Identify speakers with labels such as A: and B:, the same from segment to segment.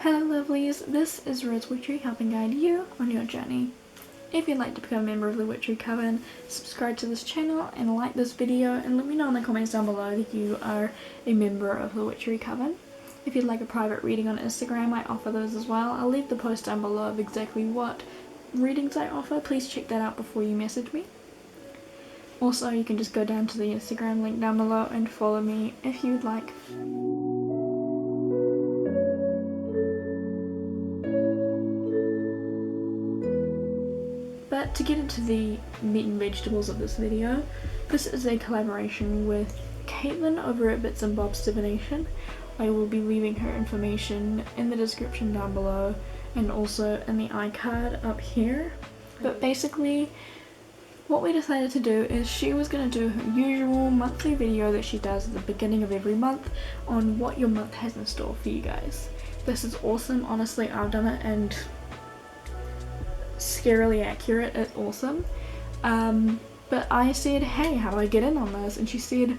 A: Hello lovelies, this is Rose Witchery helping guide you on your journey. If you'd like to become a member of the Witchery Coven, subscribe to this channel and like this video and let me know in the comments down below that you are a member of the Witchery Coven. If you'd like a private reading on Instagram, I offer those as well. I'll leave the post down below of exactly what readings I offer. Please check that out before you message me. Also, you can just go down to the Instagram link down below and follow me if you'd like. But to get into the meat and vegetables of this video, this is a collaboration with Katelyn over at Bits and Bobs Divination. I will be leaving her information in the description down below and also in the iCard up here. But basically, what we decided to do is she was going to do her usual monthly video that she does at the beginning of every month on what your month has in store for you guys. This is awesome, honestly. I've done it and scarily accurate. It's awesome. But I said, hey, how do I get in on this? And she said,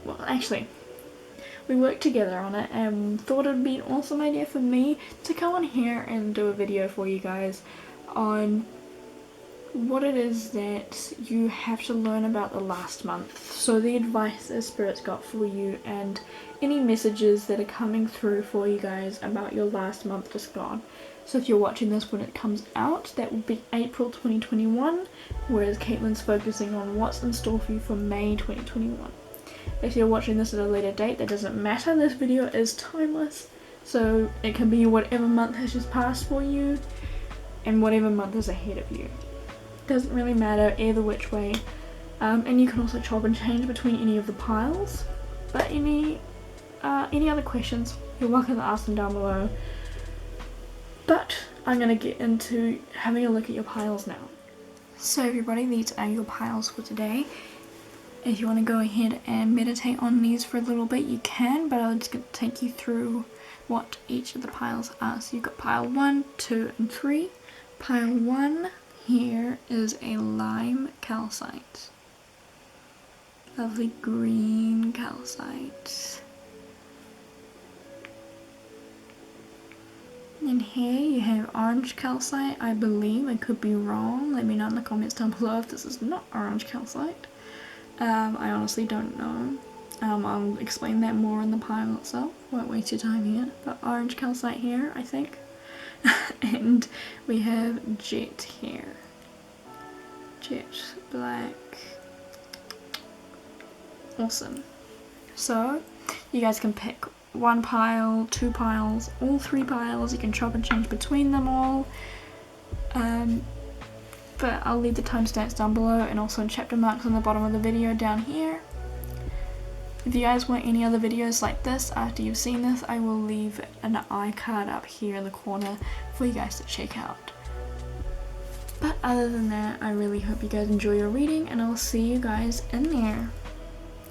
A: well, actually, we worked together on it and thought it'd be an awesome idea for me to come on here and do a video for you guys on what it is that you have to learn about the last month. So the advice that Spirit's got for you and any messages that are coming through for you guys about your last month just gone. So if you're watching this when it comes out, that will be April 2021, whereas Katelyn's focusing on what's in store for you for May 2021. If you're watching this at a later date, that doesn't matter. This video is timeless, so it can be whatever month has just passed for you and whatever month is ahead of you. Doesn't really matter either which way. And you can also chop and change between any of the piles. But any other questions, you're welcome to ask them down below. But I'm going to get into having a look at your piles now. So everybody, these are your piles for today. If you want to go ahead and meditate on these for a little bit, you can, but I'm just going to take you through what each of the piles are. So you've got pile 1, 2, and 3. Pile 1 here is a lime calcite. Lovely green calcite. And here you have orange calcite, I believe. I could be wrong. Let me know in the comments down below if this is not orange calcite. I honestly don't know. I'll explain that more in the pile itself. Won't waste your time here. But orange calcite here, I think. And we have jet here. Jet black. Awesome. So you guys can pick one pile, 2 piles, all 3 piles. You can chop and change between them all. But I'll leave the timestamps down below and also chapter marks on the bottom of the video down here. If you guys want any other videos like this after you've seen this, I will leave an iCard up here in the corner for you guys to check out. But other than that, I really hope you guys enjoy your reading and I'll see you guys in there.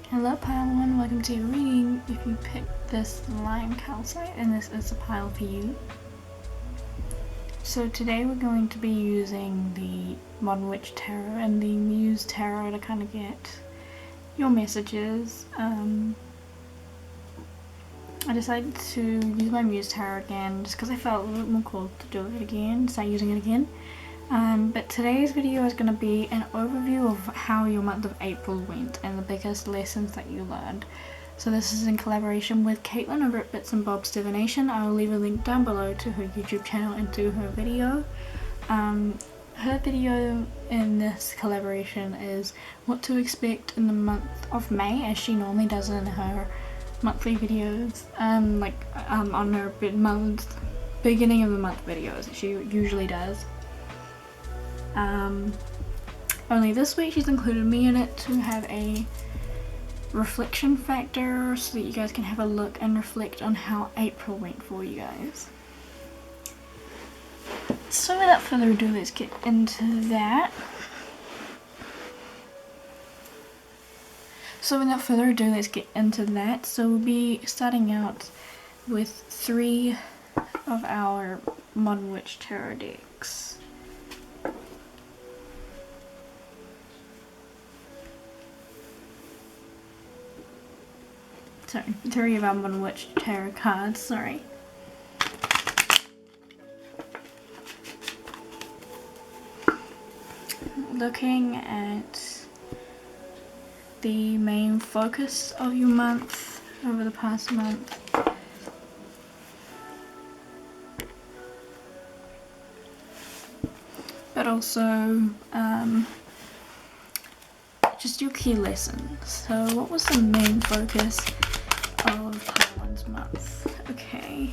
A: Hello pile 1, welcome to your reading. If you picked this lime calcite, and this is a pile for you. So today we're going to be using the Modern Witch Tarot and the Muse Tarot to kind of get your messages. I decided to use my Muse Tarot again just because I felt a little bit more cool to do it again, start using it again. But today's video is going to be an overview of how your month of April went and the biggest lessons that you learned. So this is in collaboration with Katelyn over at Bits and Bobs Divination. I will leave a link down below to her YouTube channel and to her video. Her video in this collaboration is what to expect in the month of May, as she normally does in her monthly videos. On her beginning of the month videos that she usually does. Only this week she's included me in it to have a reflection factor so that you guys can have a look and reflect on how April went for you guys. So without further ado, let's get into that. So we'll be starting out with 3 of our Modern Witch Tarot decks. Sorry, 3 of our Moonology tarot cards, sorry. looking at the main focus of your month over the past month. But also just your key lessons. So what was the main focus of part 1's month? Okay,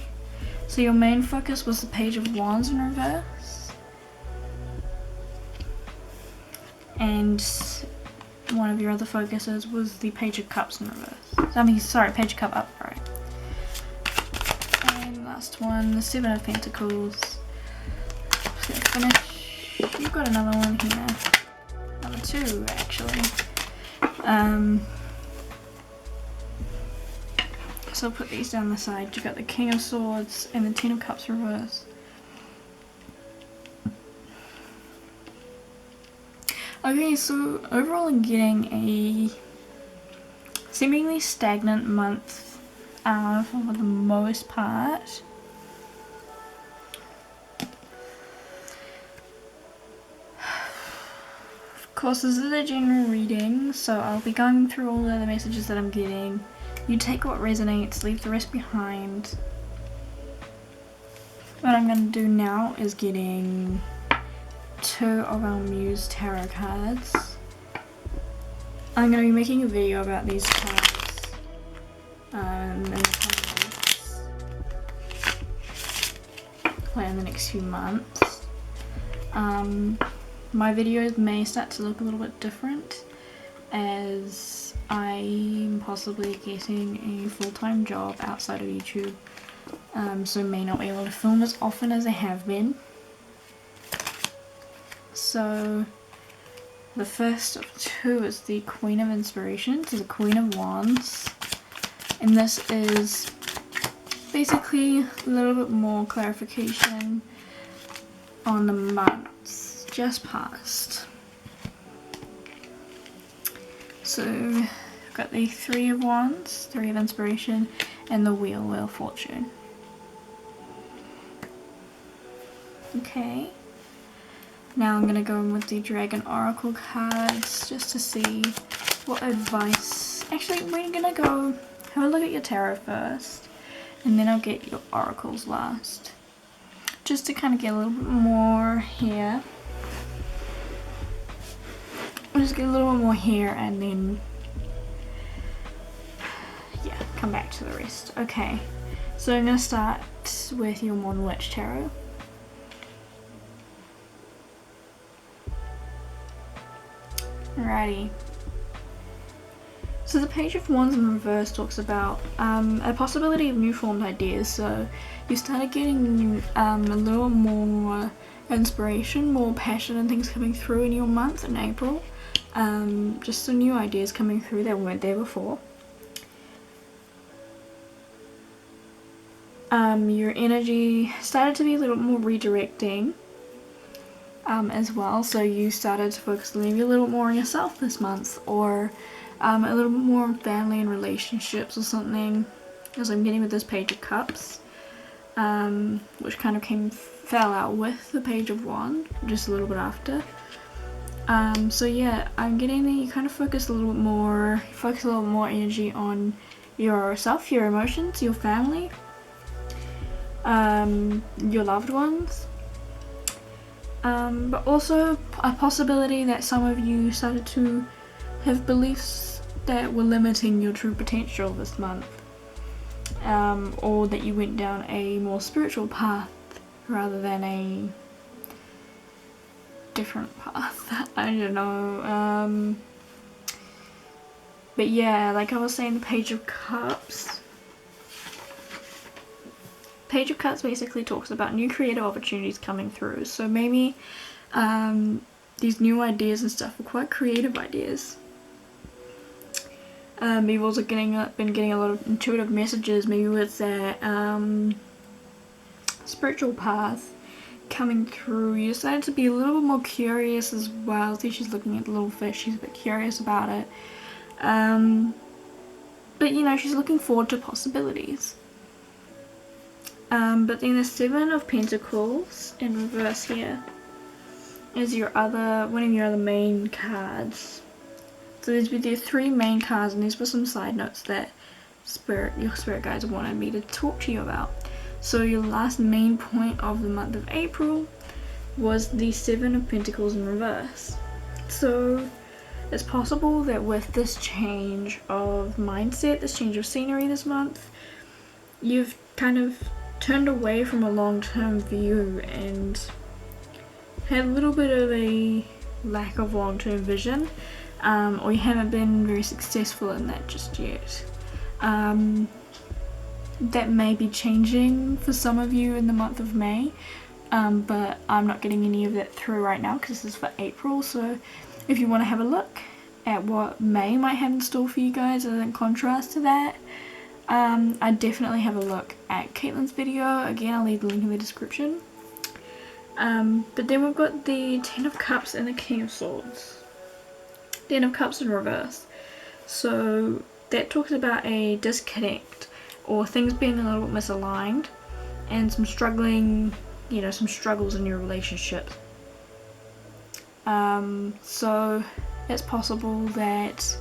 A: so your main focus was the Page of Wands in reverse, and one of your other focuses was the Page of Cups in reverse. I mean, sorry, Page of Cup upright. And last one, the Seven of Pentacles. So finish. You've got another one here. Number 2, actually. So I'll put these down the side. You've got the King of Swords and the Ten of Cups reverse. Okay, so overall I'm getting a seemingly stagnant month for the most part. Of course, this is a general reading, so I'll be going through all of the messages that I'm getting. You take what resonates, leave the rest behind. What I'm going to do now is getting 2 of our Muse tarot cards. I'm going to be making a video about these cards in the coming weeks, in the next few months. My videos may start to look a little bit different as I'm possibly getting a full-time job outside of YouTube, so may not be able to film as often as I have been. So the first of 2 is the Queen of Inspiration, so the Queen of Wands, and this is basically a little bit more clarification on the months just past. So I've got the 3 of Wands, 3 of Inspiration, and the Wheel of Fortune. Okay. Now I'm going to go in with the Dragon Oracle cards just to see what advice... Actually, we're going to go have a look at your tarot first, and then I'll get your oracles last. Just to kind of get a little bit more here. I'll just get a little bit more here and then... yeah, come back to the rest. Okay, so I'm going to start with your Modern Witch Tarot. Alrighty. So the Page of Wands in reverse talks about a possibility of new formed ideas. So you started getting a little more inspiration, more passion and things coming through in your month in April. Just some new ideas coming through that weren't there before. Your energy started to be a little more redirecting. As well, so you started to focus maybe a little more on yourself this month, or a little bit more on family and relationships or something, as I'm getting with this Page of Cups, which kind of fell out with the Page of Wands just a little bit after. So yeah, I'm getting that you kind of focus a little bit more energy on yourself, your emotions, your family, your loved ones. But also a possibility that some of you started to have beliefs that were limiting your true potential this month, or that you went down a more spiritual path rather than a different path. I don't know. But yeah, like I was saying, the Page of Cups. Page of Cups basically talks about new creative opportunities coming through. So maybe these new ideas and stuff are quite creative ideas. You've also been getting a lot of intuitive messages, maybe with that spiritual path coming through. You decided to be a little bit more curious as well. See, she's looking at the little fish. She's a bit curious about it. But you know, she's looking forward to possibilities. But then the 7 of Pentacles in reverse here. is your other, one of your other main cards. So these were the 3 main cards, and these were some side notes that your spirit guides wanted me to talk to you about. So your last main point of the month of April was the 7 of Pentacles in reverse. So it's possible that with this change of mindset, this change of scenery this month, you've kind of turned away from a long-term view and had a little bit of a lack of long-term vision, or you haven't been very successful in that just yet. That may be changing for some of you in the month of May, but I'm not getting any of that through right now because this is for April. So if you want to have a look at what May might have in store for you guys as in contrast to that, I definitely have a look at Katelyn's video. Again, I'll leave the link in the description. But then we've got the 10 of Cups and the King of Swords. 10 of Cups in reverse. So that talks about a disconnect or things being a little bit misaligned and some struggling, you know, some struggles in your relationship. So it's possible that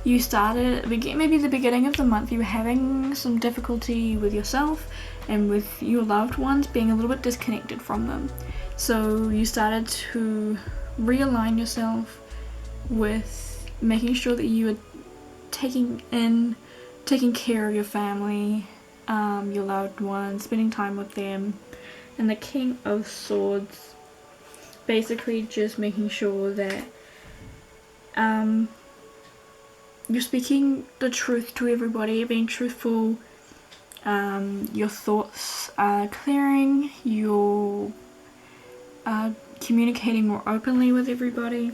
A: you started, maybe the beginning of the month, you were having some difficulty with yourself and with your loved ones, being a little bit disconnected from them. So you started to realign yourself with making sure that you were taking care of your family, your loved ones, spending time with them. And the King of Swords, basically just making sure that you're speaking the truth to everybody, being truthful, your thoughts are clearing, you're communicating more openly with everybody,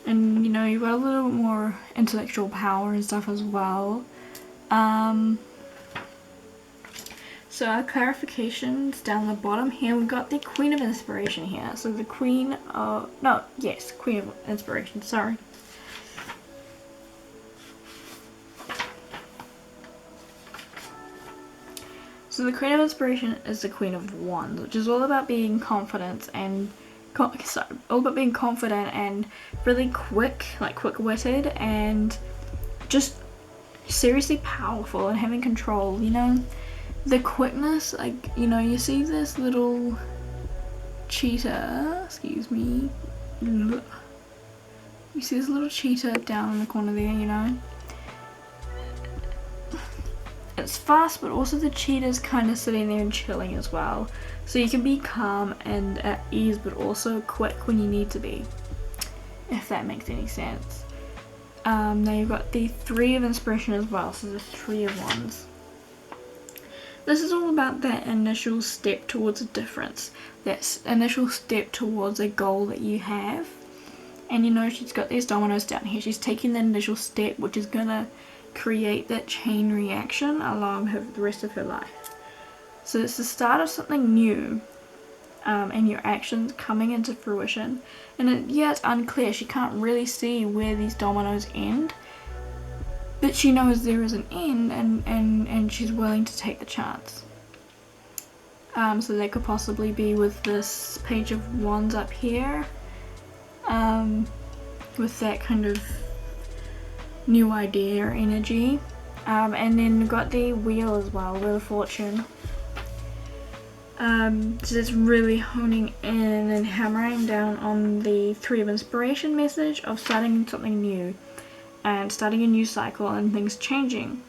A: and you know, you've got a little bit more intellectual power and stuff as well. So our clarifications down the bottom here, we've got the Queen of Inspiration here. So the Queen of Inspiration, sorry. So the Queen of Inspiration is the Queen of Wands, which is all about being confident and really quick-witted and just seriously powerful and having control, you know. The quickness, like, you know, you see this little cheetah, excuse me, you see this little cheetah down in the corner there, you know. It's fast, but also the cheetah's kind of sitting there and chilling as well. So you can be calm and at ease, but also quick when you need to be, if that makes any sense. Now you've got the 3 of Inspiration as well, so the 3 of Wands. This is all about that initial step towards a difference, that initial step towards a goal that you have. And you know, she's got these dominoes down here. She's taking the initial step, which is gonna create that chain reaction along the rest of her life. So it's the start of something new, and your actions coming into fruition. And it's unclear. She can't really see where these dominoes end, but she knows there is an end, and she's willing to take the chance. So that could possibly be with this Page of Wands up here, with that kind of new idea or energy. And then we've got the Wheel as well, Wheel of Fortune. So it's really honing in and hammering down on the 3 of Inspiration message of starting something new and starting a new cycle and things changing.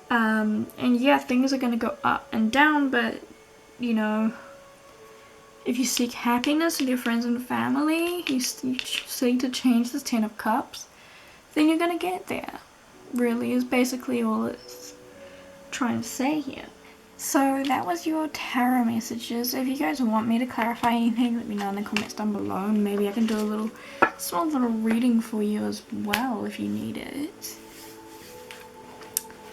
A: And yeah, things are going to go up and down, but you know, if you seek happiness with your friends and family, you seek to change this 10 of Cups, then you're going to get there. Really is basically all it's trying to say here. So that was your tarot messages. If you guys want me to clarify anything, let me know in the comments down below, and maybe I can do a small little reading for you as well if you need it.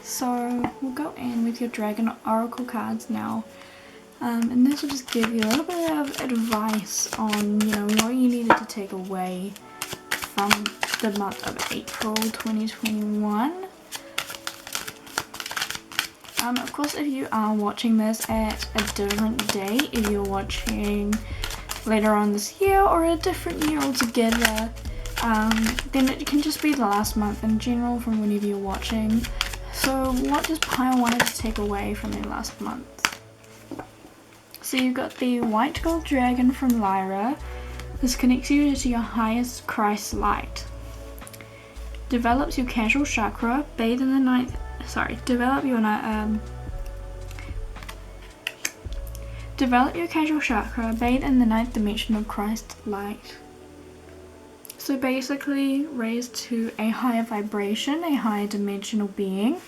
A: So we'll go in with your Dragon Oracle cards now, and this will just give you a little bit of advice on, you know, what you needed to take away from the month of April 2021. Of course, if you are watching this at a different day, if you're watching later on this year or a different year altogether, then it can just be the last month in general from whenever you're watching. So what does Pyle want to take away from their last month? So you've got the white gold dragon from Lyra. This connects you to your highest Christ light. Develops your casual chakra, bathe in the ninth, develop your casual chakra, bathe in the ninth dimension of Christ light. So basically raised to a higher vibration, a higher dimensional being.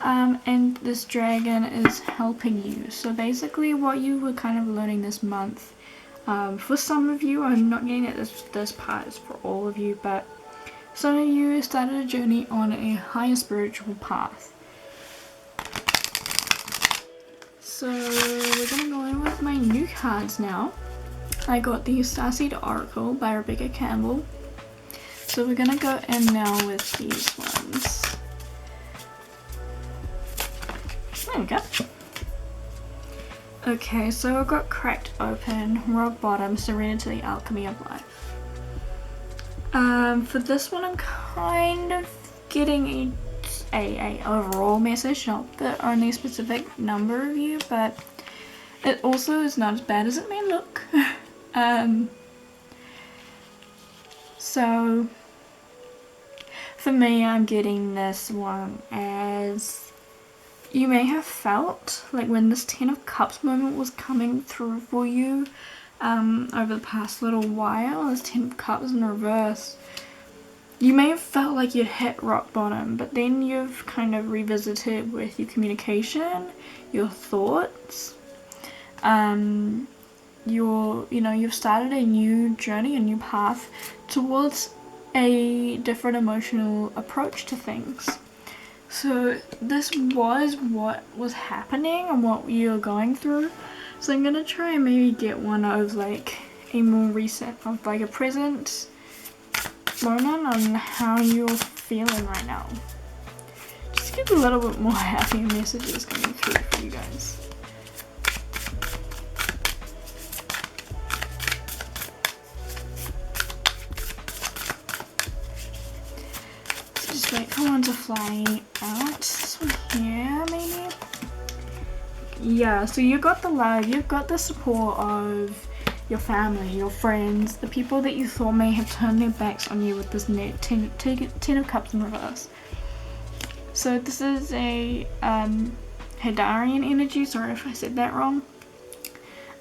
A: And this dragon is helping you. So basically what you were kind of learning this month, for some of you, I'm not getting at this part is for all of you, but some of you started a journey on a higher spiritual path. So we're going to go in with my new cards now. I got the Starseed Oracle by Rebecca Campbell. So we're going to go in now with these ones. There we go. Okay, so I've got Cracked Open, Rock Bottom, Surrender to the Alchemy of Life. For this one I'm kind of getting a overall message, not the only specific number of you, but it also is not as bad as it may look. So for me, I'm getting this one as you may have felt like when this 10 of Cups moment was coming through for you over the past little while, this 10 of Cups in reverse, you may have felt like you'd hit rock bottom, but then you've kind of revisited with your communication, your thoughts, you've started a new journey, a new path towards a different emotional approach to things. So this was what was happening and what you're going through. So I'm gonna try and maybe get one of like a more recent, of like a present moment on how you're feeling right now. Just get a little bit more happy messages coming through for you guys. So just wait for one to fly out. This one here, maybe? Yeah, so you got the love, you've got the support of your family, your friends, the people that you thought may have turned their backs on you with this 10 of Cups in reverse. So this is a Hadarian energy, sorry if I said that wrong.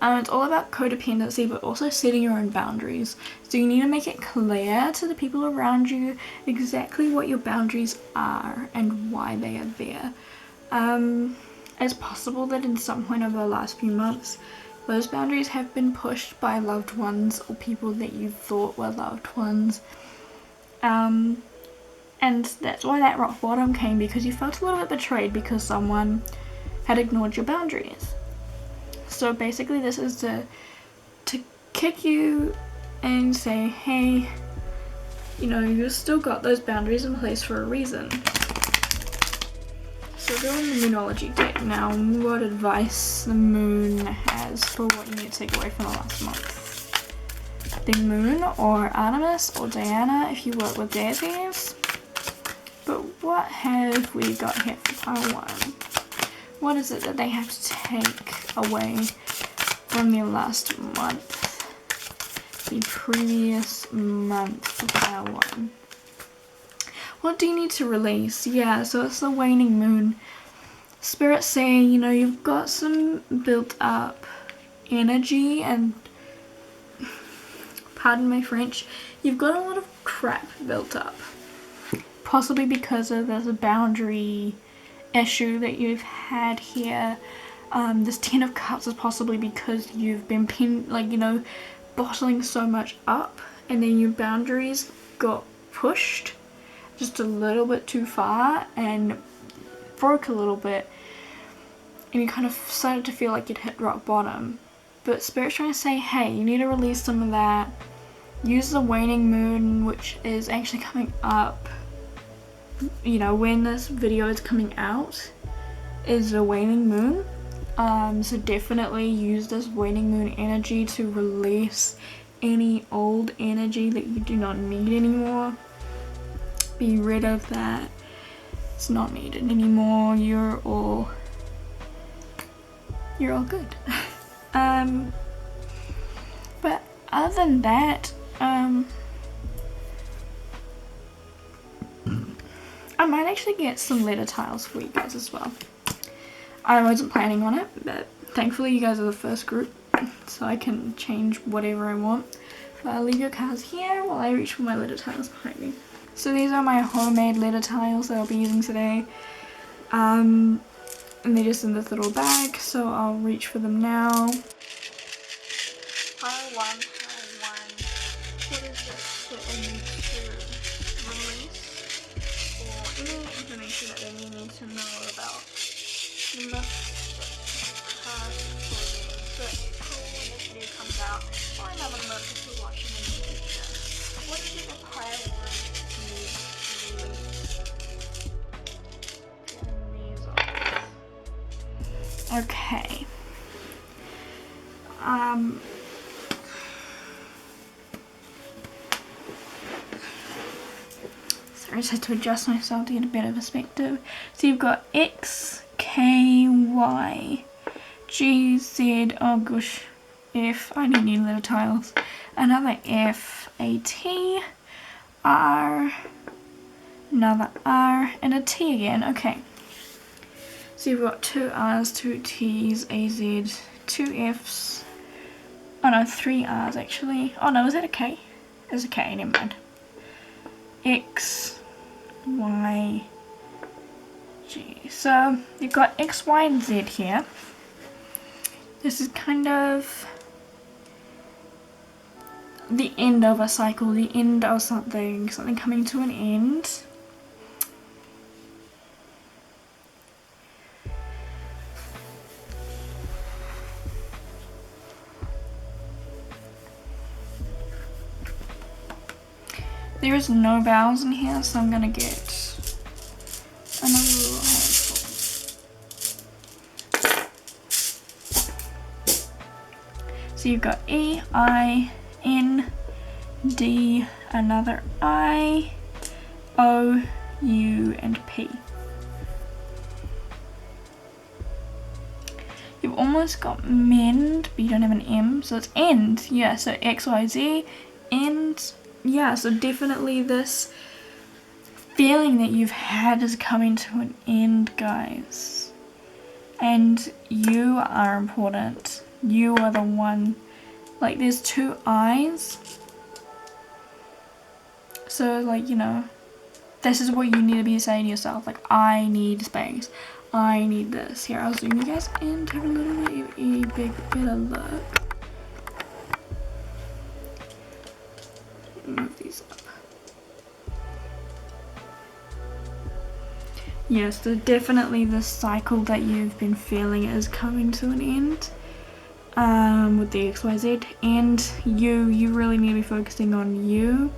A: It's all about codependency, but also setting your own boundaries. So you need to make it clear to the people around you exactly what your boundaries are and why they are there. It's possible that in some point over the last few months, those boundaries have been pushed by loved ones or people that you thought were loved ones. And that's why that rock bottom came, because you felt a little bit betrayed because someone had ignored your boundaries. So basically this is to kick you and say, hey, you know, you've still got those boundaries in place for a reason. So go in the Moonology deck now. What advice the moon has for what you need to take away from the last month. The moon or Artemis or Diana if you work with deities. But what have we got here for pile 1? What is it that they have to take away from their last month? The previous month for pile 1. What do you need to release? Yeah, so it's the waning moon. Spirit's saying, you know, you've got some built up energy and, pardon my French, you've got a lot of crap built up. Possibly because of this boundary issue that you've had here. This 10 of Cups is possibly because you've been bottling so much up, and then your boundaries got pushed just a little bit too far and broke a little bit, and you kind of started to feel like you'd hit rock bottom. But Spirit's trying to say, hey, you need to release some of that. Use the waning moon, which is actually coming up, you know, when this video is coming out is the waning moon. So definitely use this waning moon energy to release any old energy that you do not need anymore. Be rid of that. It's not needed anymore. You're all good. But other than that, I might actually get some letter tiles for you guys as well. I wasn't planning on it, but thankfully you guys are the first group, so I can change whatever I want. But I'll leave your cards here while I reach for my letter tiles behind me. So these are my homemade letter tiles that I'll be using today. And they're just in this little bag, so I'll reach for them now. Pile 1, what is this that I need to release? Or any information that they need to know about the past clothing. So it's cool when this video comes out, or another month if you're watching in the future. What is it that pile 1 needs to release? Okay. Sorry, I just had to adjust myself to get a better perspective. So you've got X, K, Y, G, Z, oh gosh, F, I need new letter tiles. Another F, a T, R, another R, and a T again. Okay. So you've got 2 R's, 2 T's, a Z, 2 F's, oh no, 3 R's actually. Oh no, is that a K? It's a K, never mind. X, Y, G. So you've got X, Y, and Z here. This is kind of the end of a cycle, the end of something coming to an end. There is no vowels in here, so I'm gonna get another little handful. So you've got E, I, N, D, another I, O, U, and P. You've almost got mend, but you don't have an M, so it's end. Yeah, so X, Y, Z, end. Yeah, so definitely this feeling that you've had is coming to an end, guys. And you are important. You are the one. Like, there's 2 I's. So, like, you know, this is what you need to be saying to yourself. Like, I need space. I need this. Here, I'll zoom you guys in to have a little bit of a better look. Move these up. Yes, so definitely the cycle that you've been feeling is coming to an end with the XYZ, and you really need to be focusing on you.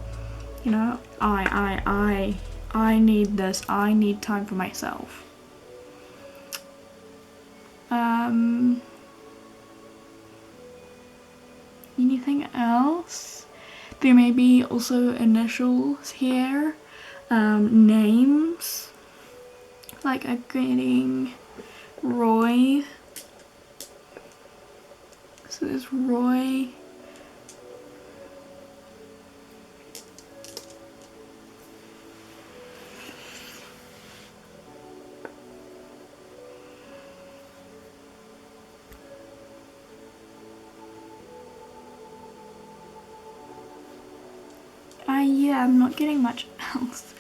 A: You know, I need this. I need time for myself. Anything else? There may be also initials here, names, like I'm getting Roy, so there's Roy, yeah, I'm not getting much else,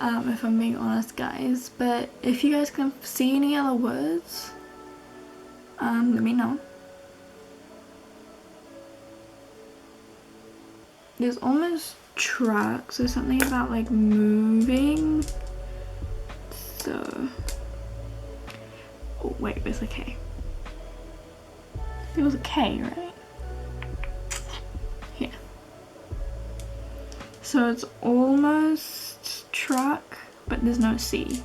A: if I'm being honest, guys, but if you guys can see any other words, let me know. There's almost trucks, there's something about like moving, so, oh wait, where's the K? There was a K, right? Here. So it's almost truck, but there's no C.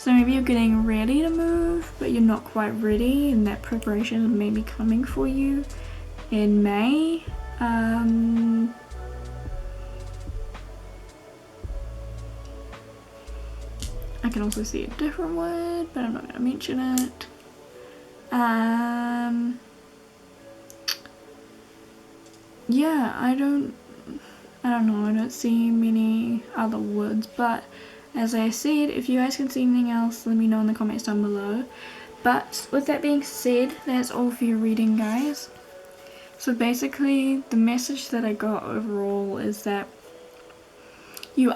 A: So maybe you're getting ready to move, but you're not quite ready, and that preparation may be coming for you in May. I can also see a different word, but I'm not going to mention it. Yeah, I don't know, I don't see many other words, but as I said, if you guys can see anything else, let me know in the comments down below. But with that being said, that's all for your reading, guys. So basically, the message that I got overall is that you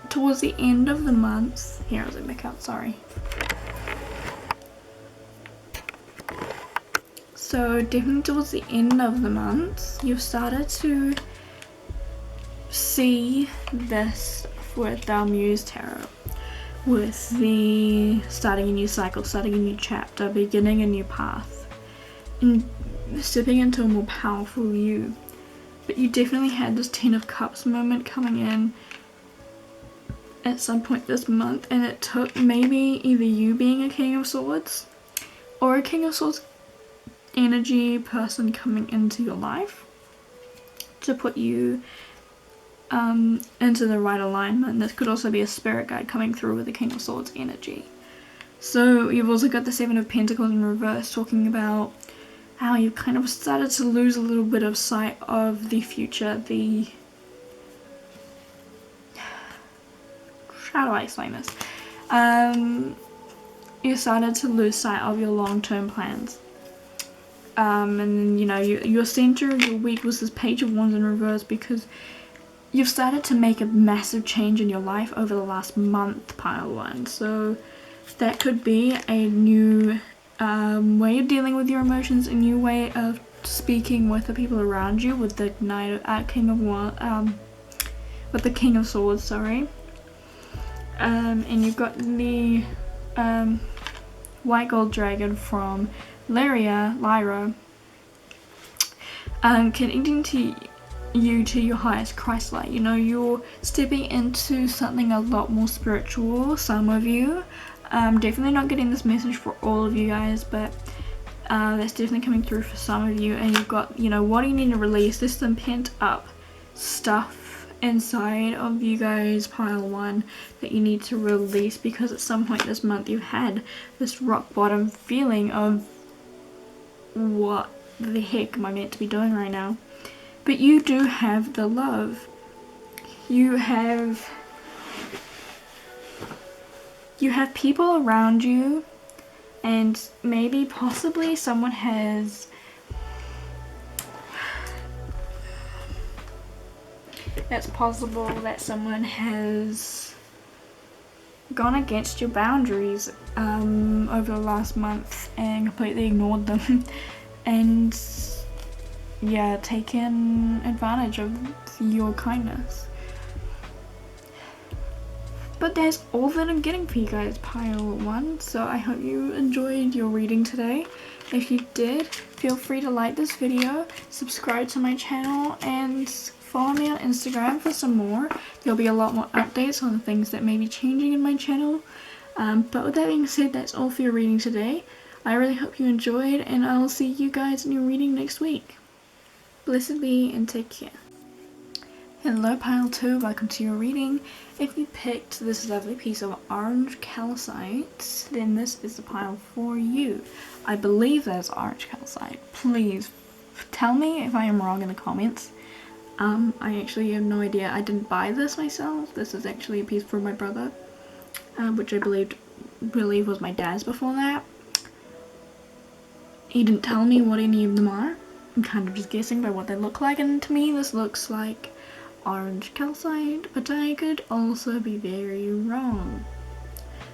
A: towards the end of the month, here I'll zoom back out, sorry. So definitely towards the end of the month, you've started to see this with our Muse Tarot, with the starting a new cycle, starting a new chapter, beginning a new path, and stepping into a more powerful you. But you definitely had this 10 of Cups moment coming in at some point this month, and it took maybe either you being a King of Swords or a King of Swords energy person coming into your life to put you into the right alignment. This could also be a spirit guide coming through with the King of Swords energy. So you've also got the 7 of Pentacles in reverse, talking about how you've kind of started to lose a little bit of sight of the future, how do I explain this? You started to lose sight of your long-term plans. And then, you know, your center of your week was this Page of Wands in reverse, because you've started to make a massive change in your life over the last month, pile one. So that could be a new way of dealing with your emotions, a new way of speaking with the people around you, with the with the King of Swords, sorry. And you've got the White Gold Dragon from Lyra, connecting to you to your highest Christ light. You know, you're stepping into something a lot more spiritual, some of you. Definitely not getting this message for all of you guys, but that's definitely coming through for some of you. And you've got, you know, what do you need to release? There's some pent up stuff inside of you guys, pile one, that you need to release, because at some point this month you had this rock bottom feeling of what the heck am I meant to be doing right now. But you do have the love. You have people around you, and maybe possibly someone has it's possible that someone has gone against your boundaries over the last month and completely ignored them and yeah, taken advantage of your kindness. But that's all that I'm getting for you guys, pile one. So I hope you enjoyed your reading today. If you did, feel free to like this video, subscribe to my channel, and follow me on Instagram for some more. There'll be a lot more updates on things that may be changing in my channel. But with that being said, that's all for your reading today. I really hope you enjoyed, and I'll see you guys in your reading next week. Blessed be and take care. Hello pile 2, welcome to your reading. If you picked this lovely piece of orange calcite, then this is the pile for you. I believe that's orange calcite. Please tell me if I am wrong in the comments. I actually have no idea. I didn't buy this myself. This is actually a piece for my brother, which I believe was my dad's before that. He didn't tell me what any of them are. I'm kind of just guessing by what they look like, and to me this looks like orange calcite, but I could also be very wrong.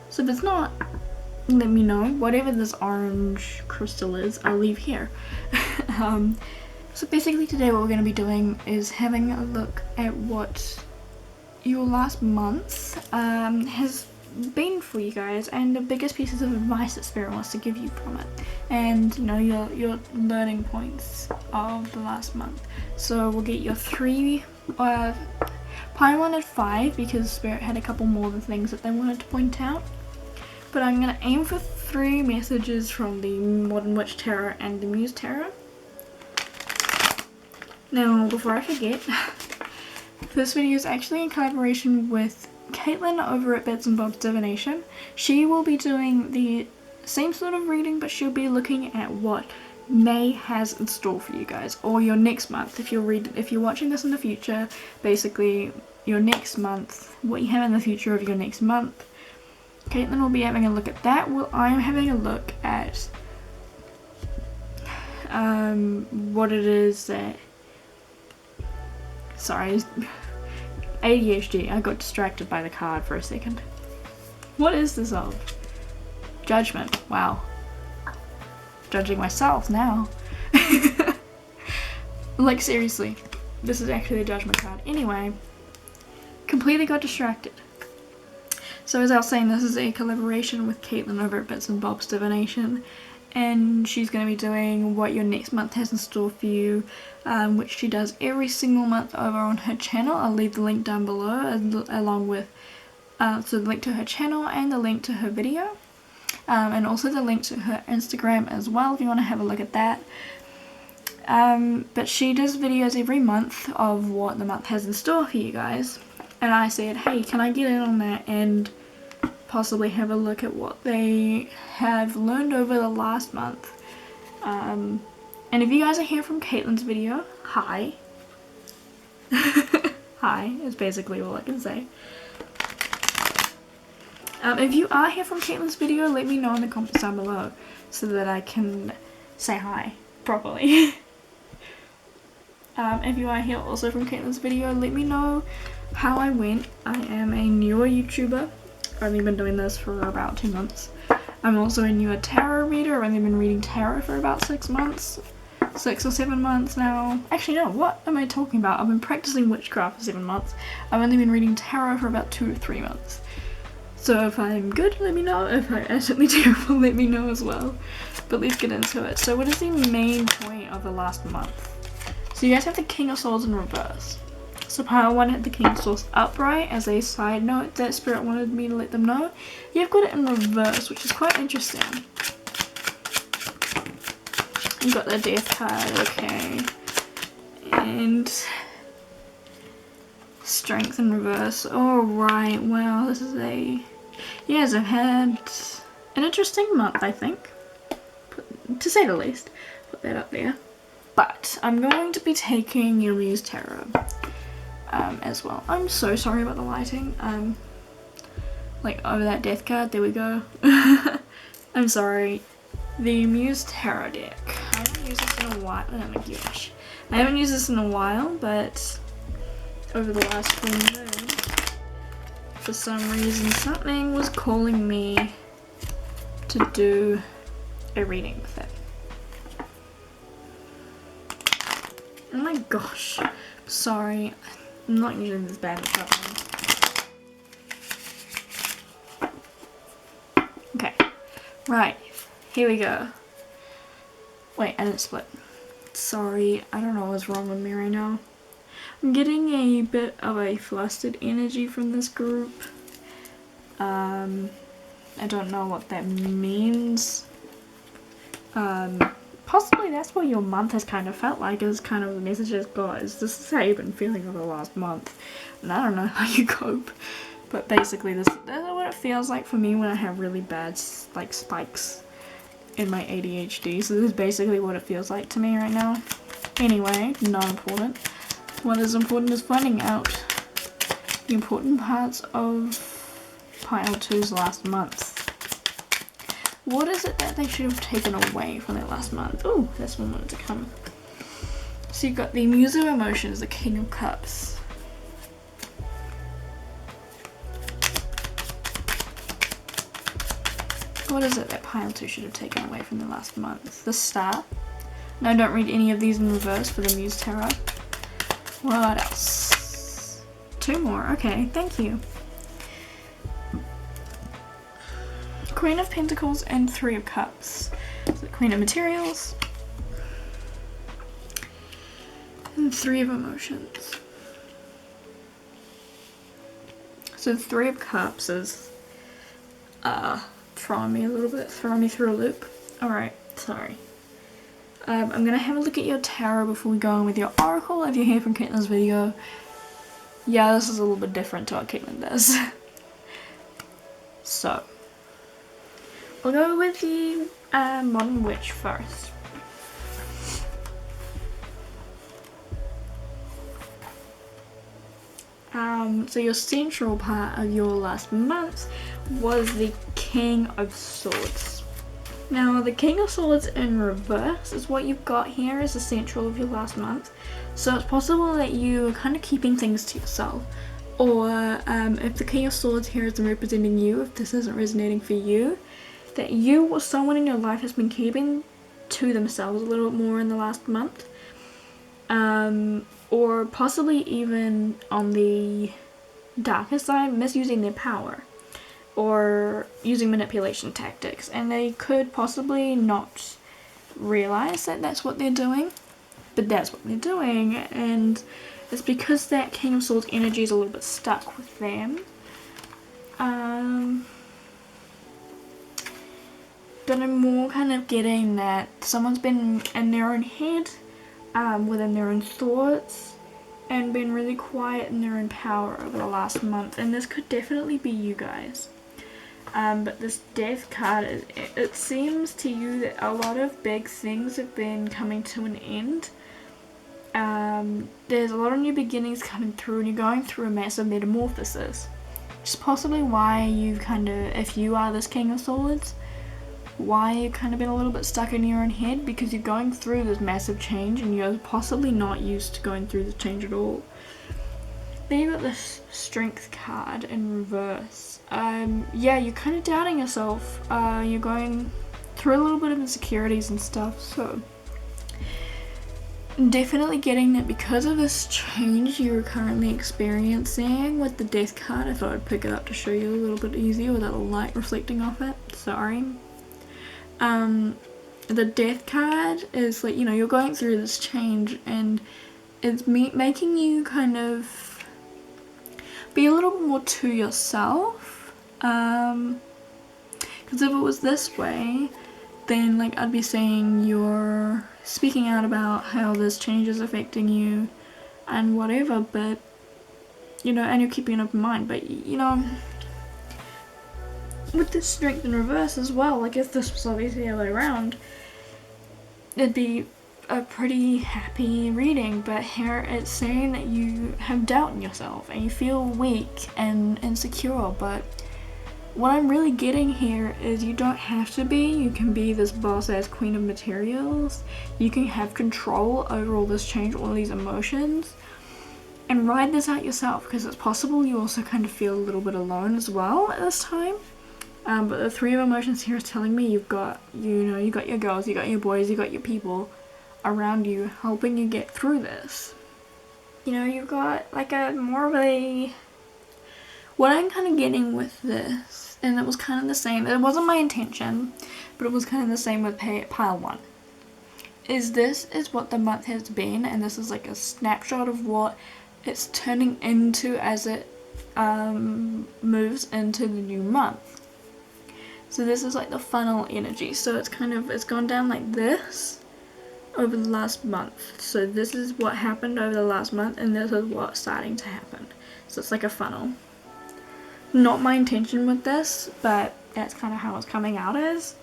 A: So if it's not, let me know. Whatever this orange crystal is, I'll leave here. So basically today what we're going to be doing is having a look at what your last month has been for you guys, and the biggest pieces of advice that Spirit wants to give you from it, and you know, your learning points of the last month. So we'll get your 3 Pine wanted 5 because Spirit had a couple more of the things that they wanted to point out. But I'm going to aim for 3 messages from the Modern Witch Tarot and the Muse Tarot. Now, before I forget, this video is actually in collaboration with Katelyn over at Bits and Bobs Divination. She will be doing the same sort of reading, but she'll be looking at what May has in store for you guys, or your next month. If you're watching this in the future, basically your next month, what you have in the future of your next month. Katelyn will be having a look at that. Well, I'm having a look at what it is that, sorry, ADHD, I got distracted by the card for a second. What is this of? Judgment. Wow. Judging myself now. Like, seriously, this is actually a judgment card. Anyway, completely got distracted. So as I was saying, this is a collaboration with Katelyn over at Bits and Bobs Divination, and she's going to be doing what your next month has in store for you, which she does every single month over on her channel. I'll leave the link down below, along with so the link to her channel and the link to her video, and also the link to her Instagram as well if you want to have a look at that. But she does videos every month of what the month has in store for you guys, and I said, hey, can I get in on that and possibly have a look at what they have learned over the last month. And if you guys are here from Katelyn's video, hi. Hi is basically all I can say. If you are here from Katelyn's video, let me know in the comments down below so that I can say hi properly. If you are here also from Katelyn's video, let me know how I went. I am a newer YouTuber. I've only been doing this for about 2 months. I'm also a newer tarot reader. I've only been reading tarot for about 6 months. 6 or 7 months now. Actually no, what am I talking about? I've been practicing witchcraft for 7 months. I've only been reading tarot for about 2 to 3 months. So if I'm good, let me know. If I'm absolutely terrible, let me know as well. But let's get into it. So what is the main point of the last month? So you guys have the King of Swords in reverse. So pile 1 had the King of Swords upright. As a side note that Spirit wanted me to let them know, you've got it in reverse, which is quite interesting. You've got the Death card, okay. And Strength in reverse. Alright, well, this is a... You guys have had an interesting month, I think. To say the least. Put that up there. But I'm going to be taking your Muse Tarot as well. I'm so sorry about the lighting. Like over that Death card, there we go. I'm sorry. The Muse Tarot deck. I haven't used this in a while. Oh my gosh. I haven't used this in a while, but over the last full moon, for some reason, something was calling me to do a reading with it. Oh my gosh. Sorry. I'm not usually this bad at covering. Okay. Right. Here we go. Wait, I didn't split. Sorry. I don't know what's wrong with me right now. I'm getting a bit of a flustered energy from this group. I don't know what that means. Possibly that's what your month has kind of felt like, is kind of the messages, guys. This is how you've been feeling over the last month. And I don't know how you cope. But basically that's what it feels like for me when I have really bad like spikes in my ADHD. So this is basically what it feels like to me right now. Anyway, not important. What is important is finding out the important parts of pile 2's last month. What is it that they should have taken away from their last month? Oh, this one wanted to come. So you've got the Muse of Emotions, the King of Cups. What is it that pile 2 should have taken away from their last month? The Star. No, don't read any of these in reverse for the Muse Tarot. What else? 2 more. Okay, thank you. Queen of Pentacles and 3 of Cups. So the Queen of Materials. And 3 of Emotions. So the Three of Cups is throwing me through a loop. Alright, sorry. I'm gonna have a look at your tarot before we go on with your oracle. If you hear from Katelyn's video, yeah, this is a little bit different to what Katelyn does. So, we'll go with the Modern Witch first. So your central part of your last month was the King of Swords. Now the King of Swords in reverse is what you've got here as the central of your last month. So it's possible that you're kind of keeping things to yourself. Or if the King of Swords here isn't representing you, if this isn't resonating for you, that you or someone in your life has been keeping to themselves a little bit more in the last month. Or possibly even on the darker side, misusing their power or using manipulation tactics, and they could possibly not realize that that's what they're doing, but that's what they're doing, and it's because that King of Swords energy is a little bit stuck with them. But I'm more kind of getting that someone's been in their own head, within their own thoughts, and been really quiet in their own power over the last month, and this could definitely be you guys. But this Death card, it seems to you that a lot of big things have been coming to an end. There's a lot of new beginnings coming through, and you're going through a massive metamorphosis. Which is possibly why you've kind of, if you are this King of Swords, why you've kind of been a little bit stuck in your own head, because you're going through this massive change and you're possibly not used to going through this change at all. Then you got this Strength card in reverse. Yeah, you're kind of doubting yourself. You're going through a little bit of insecurities and stuff, so definitely getting that because of this change you're currently experiencing with the Death card. I thought I'd pick it up to show you a little bit easier without the light reflecting off it. Sorry. The Death card is like, you know, you're going through this change and it's making you kind of be a little bit more to yourself. Because if it was this way, then like I'd be saying you're speaking out about how this change is affecting you and whatever, but you know, and you're keeping an open mind, but you know, with this Strength in reverse as well, like if this was obviously the other way around, it'd be a pretty happy reading, but here it's saying that you have doubt in yourself and you feel weak and insecure. But what I'm really getting here is you don't have to be. You can be this boss ass queen of materials. You can have control over all this change, all these emotions, and ride this out yourself, because it's possible you also kind of feel a little bit alone as well at this time. But the Three of Emotions here is telling me you've got, you know, you got your girls, you got your boys, you got your people around you helping you get through this. You know, you've got like a more of a, what I'm kind of getting with this, and it was kind of the same, it wasn't my intention, but it was kind of the same with pile 1, is this is what the month has been, and this is like a snapshot of what it's turning into as it moves into the new month. So this is like the funnel energy, so it's kind of, it's gone down like this over the last month. So this is what happened over the last month, and this is what's starting to happen. So it's like a funnel. Not my intention with this, but that's kind of how it's coming out as.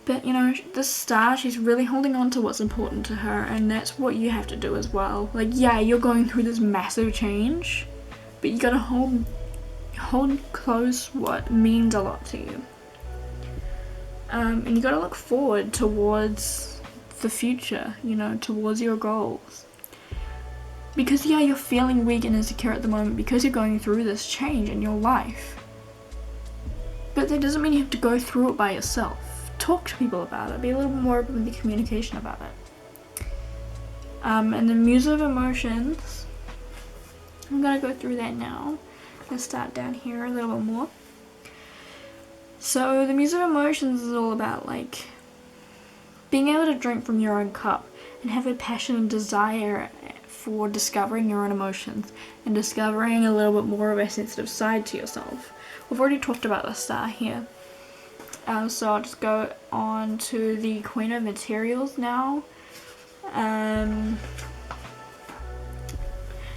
A: But you know, this star, she's really holding on to what's important to her, and that's what you have to do as well. Like, yeah, you're going through this massive change, but you gotta hold close what means a lot to you. And you gotta look forward towards the future, you know, towards your goals. Because yeah, you're feeling weak and insecure at the moment because you're going through this change in your life. But that doesn't mean you have to go through it by yourself. Talk to people about it. Be a little more open with the communication about it. And the Muse of Emotions, I'm gonna go through that now. Let's start down here a little bit more. So the Muse of Emotions is all about like being able to drink from your own cup and have a passion and desire for discovering your own emotions and discovering a little bit more of a sensitive side to yourself. We've already talked about the star here. So I'll just go on to the Queen of Materials now.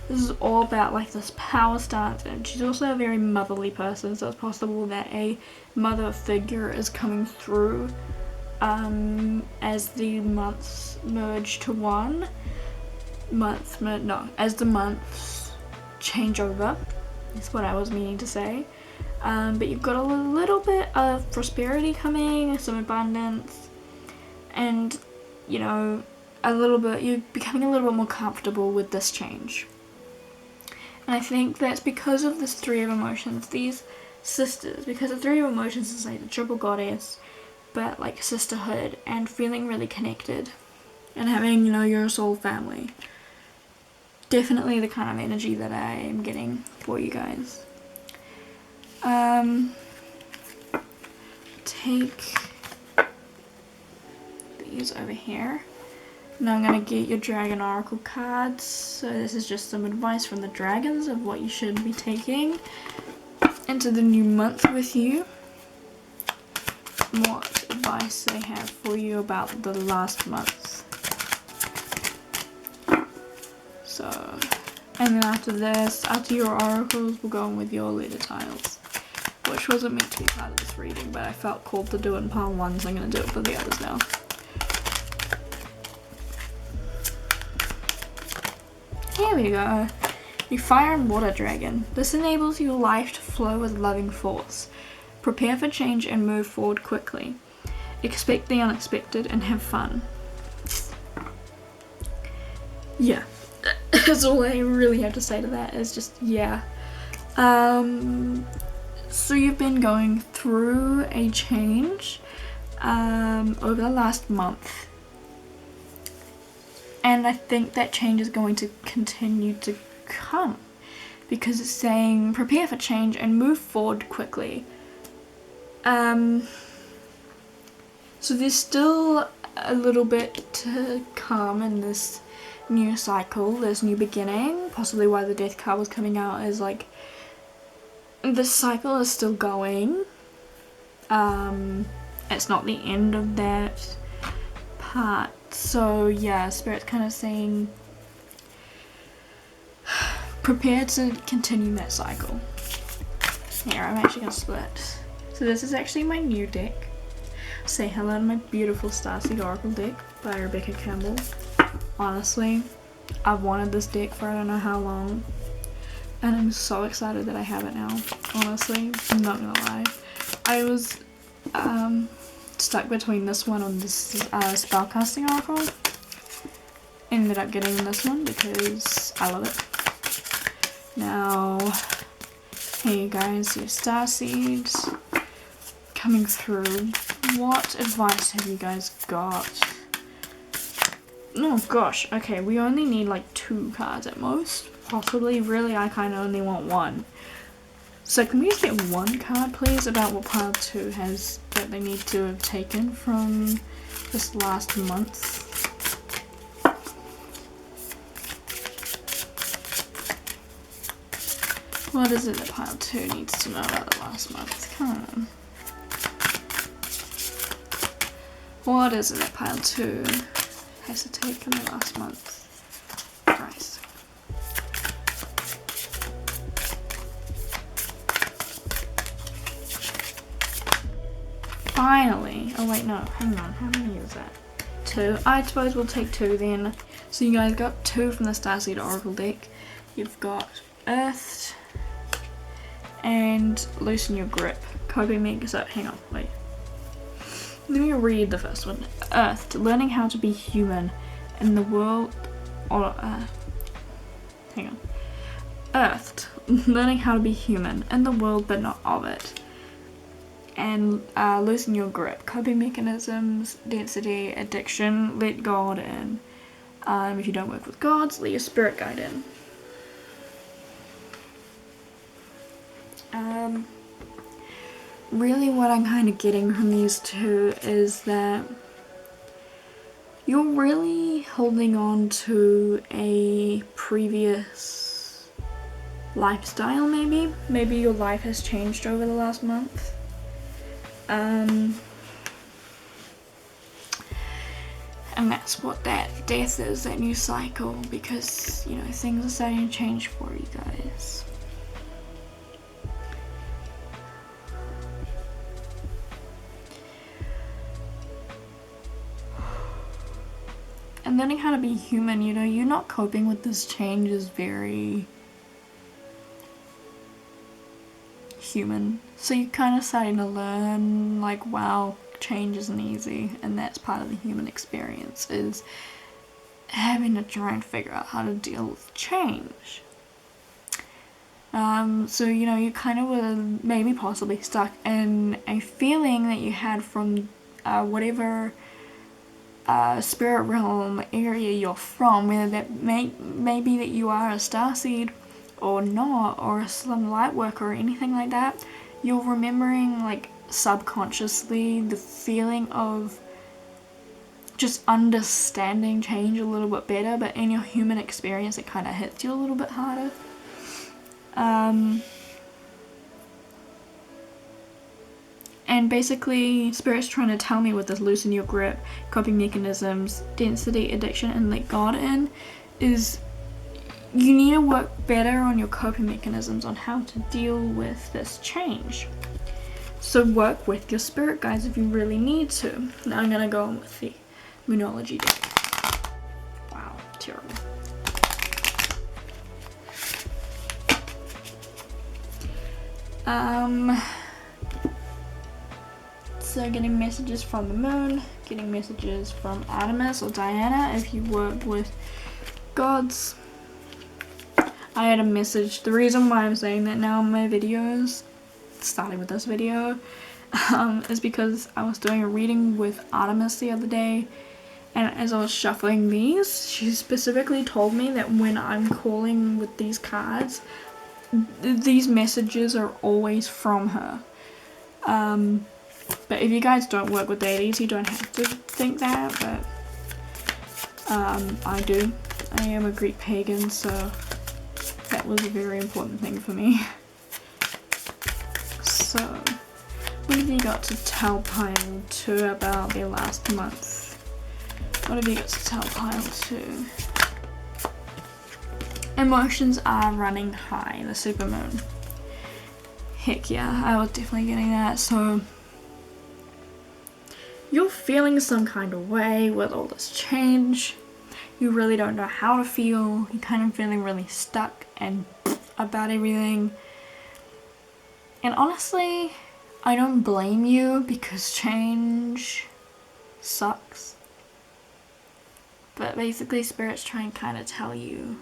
A: This is all about like this power stance, and she's also a very motherly person, so it's possible that a mother figure is coming through as the months merge to one. As the months change over. That's what I was meaning to say. But you've got a little bit of prosperity coming, some abundance, and you know, you're becoming a little bit more comfortable with this change. And I think that's because of this Three of Emotions, these sisters, because the Three of Emotions is like the triple goddess, but like sisterhood and feeling really connected and having, you know, your soul family. Definitely the kind of energy that I am getting for you guys. Take these over here. Now I'm going to get your Dragon Oracle cards. So this is just some advice from the dragons of what you should be taking into the new month with you. What advice they have for you about the last month. So, and then after this, after your oracles, we'll go on with your letter tiles. Which wasn't meant to be part of this reading, but I felt called to do it in part 1, so I'm going to do it for the others now. Here we go. You Fire and Water Dragon. This enables your life to flow with loving force. Prepare for change and move forward quickly. Expect the unexpected and have fun. Yeah. That's all I really have to say to that, is just, yeah. So you've been going through a change over the last month. And I think that change is going to continue to come, because it's saying prepare for change and move forward quickly. So there's still a little bit to come in this new cycle, this new beginning. Possibly why the Death card was coming out is like, this cycle is still going. It's not the end of that part. So yeah, Spirit's kind of saying prepare to continue that cycle. Here, I'm actually going to split. So this is actually my new deck. Say hello to my beautiful Starseed Oracle deck by Rebecca Campbell. Honestly, I've wanted this deck for I don't know how long, and I'm so excited that I have it now. Honestly, I'm not gonna lie. I was stuck between this one and this spellcasting oracle. Ended up getting this one because I love it. Now, here you guys, your Starseeds coming through. What advice have you guys got? Oh gosh, okay, we only need like 2 cards at most. Possibly, really, I kind of only want 1. So can we just get 1 card, please, about what pile 2 has that they need to have taken from this last month? What is it that pile 2 needs to know about the last month? Come on. What is it that pile 2 has to take in the last month? Christ. Finally. Oh wait, no, hang on. How many is that? 2. I suppose we'll take 2 then. So you guys got 2 from the Starseed Oracle deck. You've got Earthed and Loosen Your Grip. Coping Mega. So hang on, wait. Let me read the first one. Earthed, learning how to be human in the world. Hang on. Earthed, learning how to be human in the world but not of it. And loosen your grip. Coping mechanisms, density, addiction, let God in. If you don't work with gods, let your spirit guide in. Really what I'm kind of getting from these 2 is that you're really holding on to a previous lifestyle, maybe. Maybe your life has changed over the last month. And that's what that death is, that new cycle, because, you know, things are starting to change for you guys. And learning how to be human, you know, you're not coping with this change is very human. So you're kind of starting to learn, like, wow, change isn't easy, and that's part of the human experience, is having to try and figure out how to deal with change. So, you know, you kind of were maybe possibly stuck in a feeling that you had from whatever spirit realm area you're from, whether that may be that you are a starseed or not, or some light worker or anything like that. You're remembering, like, subconsciously the feeling of just understanding change a little bit better, but in your human experience it kind of hits you a little bit harder. And basically, Spirit's trying to tell me with this loosen your grip, coping mechanisms, density, addiction, and let God in, is you need to work better on your coping mechanisms, on how to deal with this change. So work with your spirit guides if you really need to. Now I'm gonna go on with the Moonology deck. Wow, terrible. So getting messages from the moon, getting messages from Artemis or Diana if you work with gods. I had a message. The reason why I'm saying that now in my videos, starting with this video, is because I was doing a reading with Artemis the other day, and as I was shuffling these, she specifically told me that when I'm calling with these cards, these messages are always from her. But if you guys don't work with deities, you don't have to think that, but I do. I am a Greek pagan, so that was a very important thing for me. So, what have you got to tell Pile 2 about their last month? What have you got to tell Pile 2? Emotions are running high, the supermoon. Heck yeah, I was definitely getting that. So you're feeling some kind of way with all this change. You really don't know how to feel. You're kind of feeling really stuck and about everything. And honestly, I don't blame you, because change sucks. But basically, Spirit's trying to kind of tell you,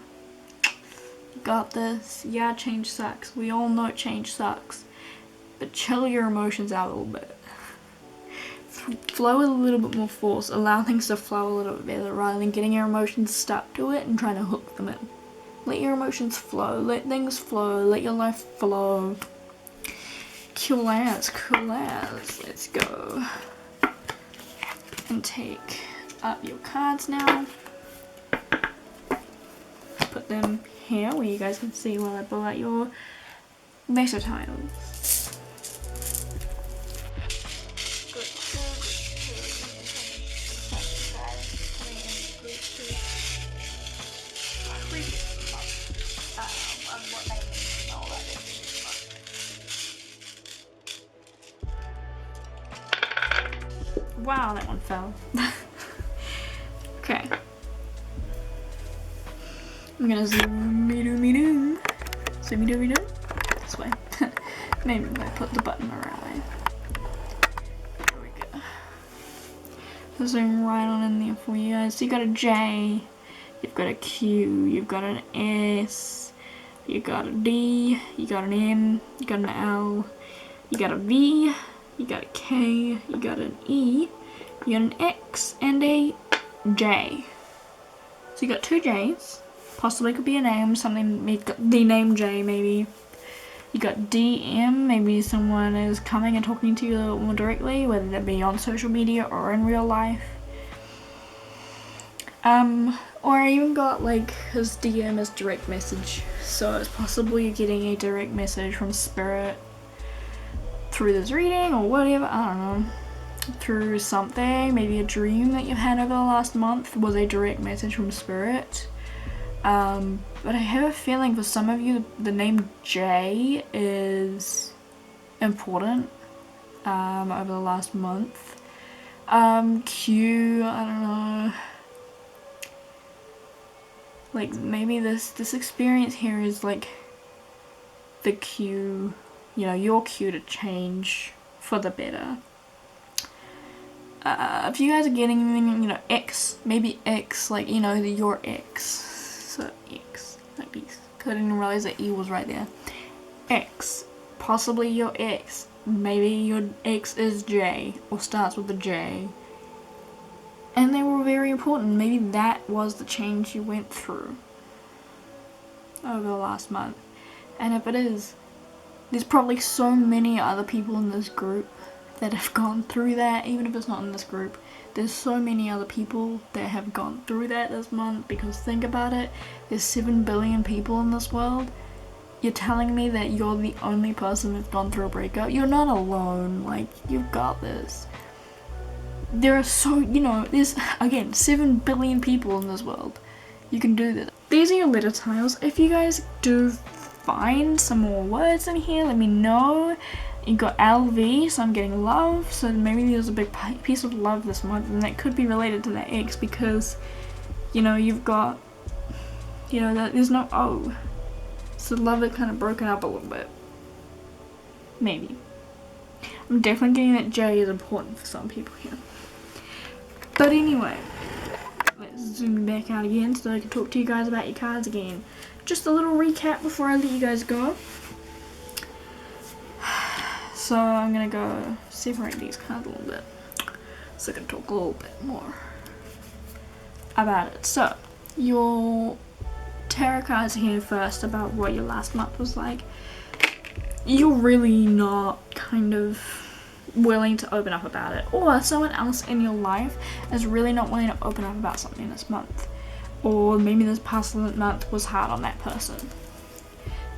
A: you got this. Yeah, change sucks. We all know change sucks. But chill your emotions out a little bit. Flow with a little bit more force. Allow things to flow a little bit better rather than getting your emotions stuck to it and trying to hook them in. Let your emotions flow. Let things flow. Let your life flow. Cool as, cool as. Let's go. And take up your cards now. Put them here where you guys can see while I pull out your letter tiles. Wow, that one fell. Okay. I'm gonna zoom me do. This way. Maybe if I put the button the right way. There we go. So zoom right on in there for you guys. So you got a J, you've got a Q, you've got an S, you got a D, you got an M, you got an L, you got a V, you got a K, you got an E, you got an X, and a J. So you got two J's. Possibly could be a name, something, the name J maybe. You got DM, maybe someone is coming and talking to you a little more directly, whether that be on social media or in real life. Or I even got like his DM as direct message, so it's possible you're getting a direct message from Spirit through this reading or whatever, I don't know, through something. Maybe a dream that you've had over the last month was a direct message from Spirit. But I have a feeling for some of you the name J is important over the last month. Q, I don't know. Like maybe this experience here is like the cue, you know, your cue to change for the better. If you guys are getting, you know, X, maybe X, like, you know, your X. So X, like this. Cause I didn't realize that E was right there. X, possibly your X. Maybe your X is J, or starts with a J. And they were very important. Maybe that was the change you went through over the last month. And if it is, there's probably so many other people in this group that have gone through that. Even if it's not in this group, there's so many other people that have gone through that this month. Because think about it, there's 7 billion people in this world. You're telling me that you're the only person that's gone through a breakup? You're not alone. Like, you've got this. There are so, you know, there's, again, 7 billion people in this world. You can do this. These are your letter tiles. If you guys do find some more words in here, let me know. You got LV, so I'm getting love. So maybe there's a big piece of love this month, and that could be related to that X because, you know, you've got, you know, that there's no O. So love is kind of broken up a little bit. Maybe. I'm definitely getting that J is important for some people here. But anyway, let's zoom back out again so I can talk to you guys about your cards again. Just a little recap before I let you guys go. So I'm gonna go separate these cards a little bit so I can talk a little bit more about it. So your tarot cards here first about what your last month was like. You're really not kind of willing to open up about it, or someone else in your life is really not willing to open up about something this month, or maybe this past month was hard on that person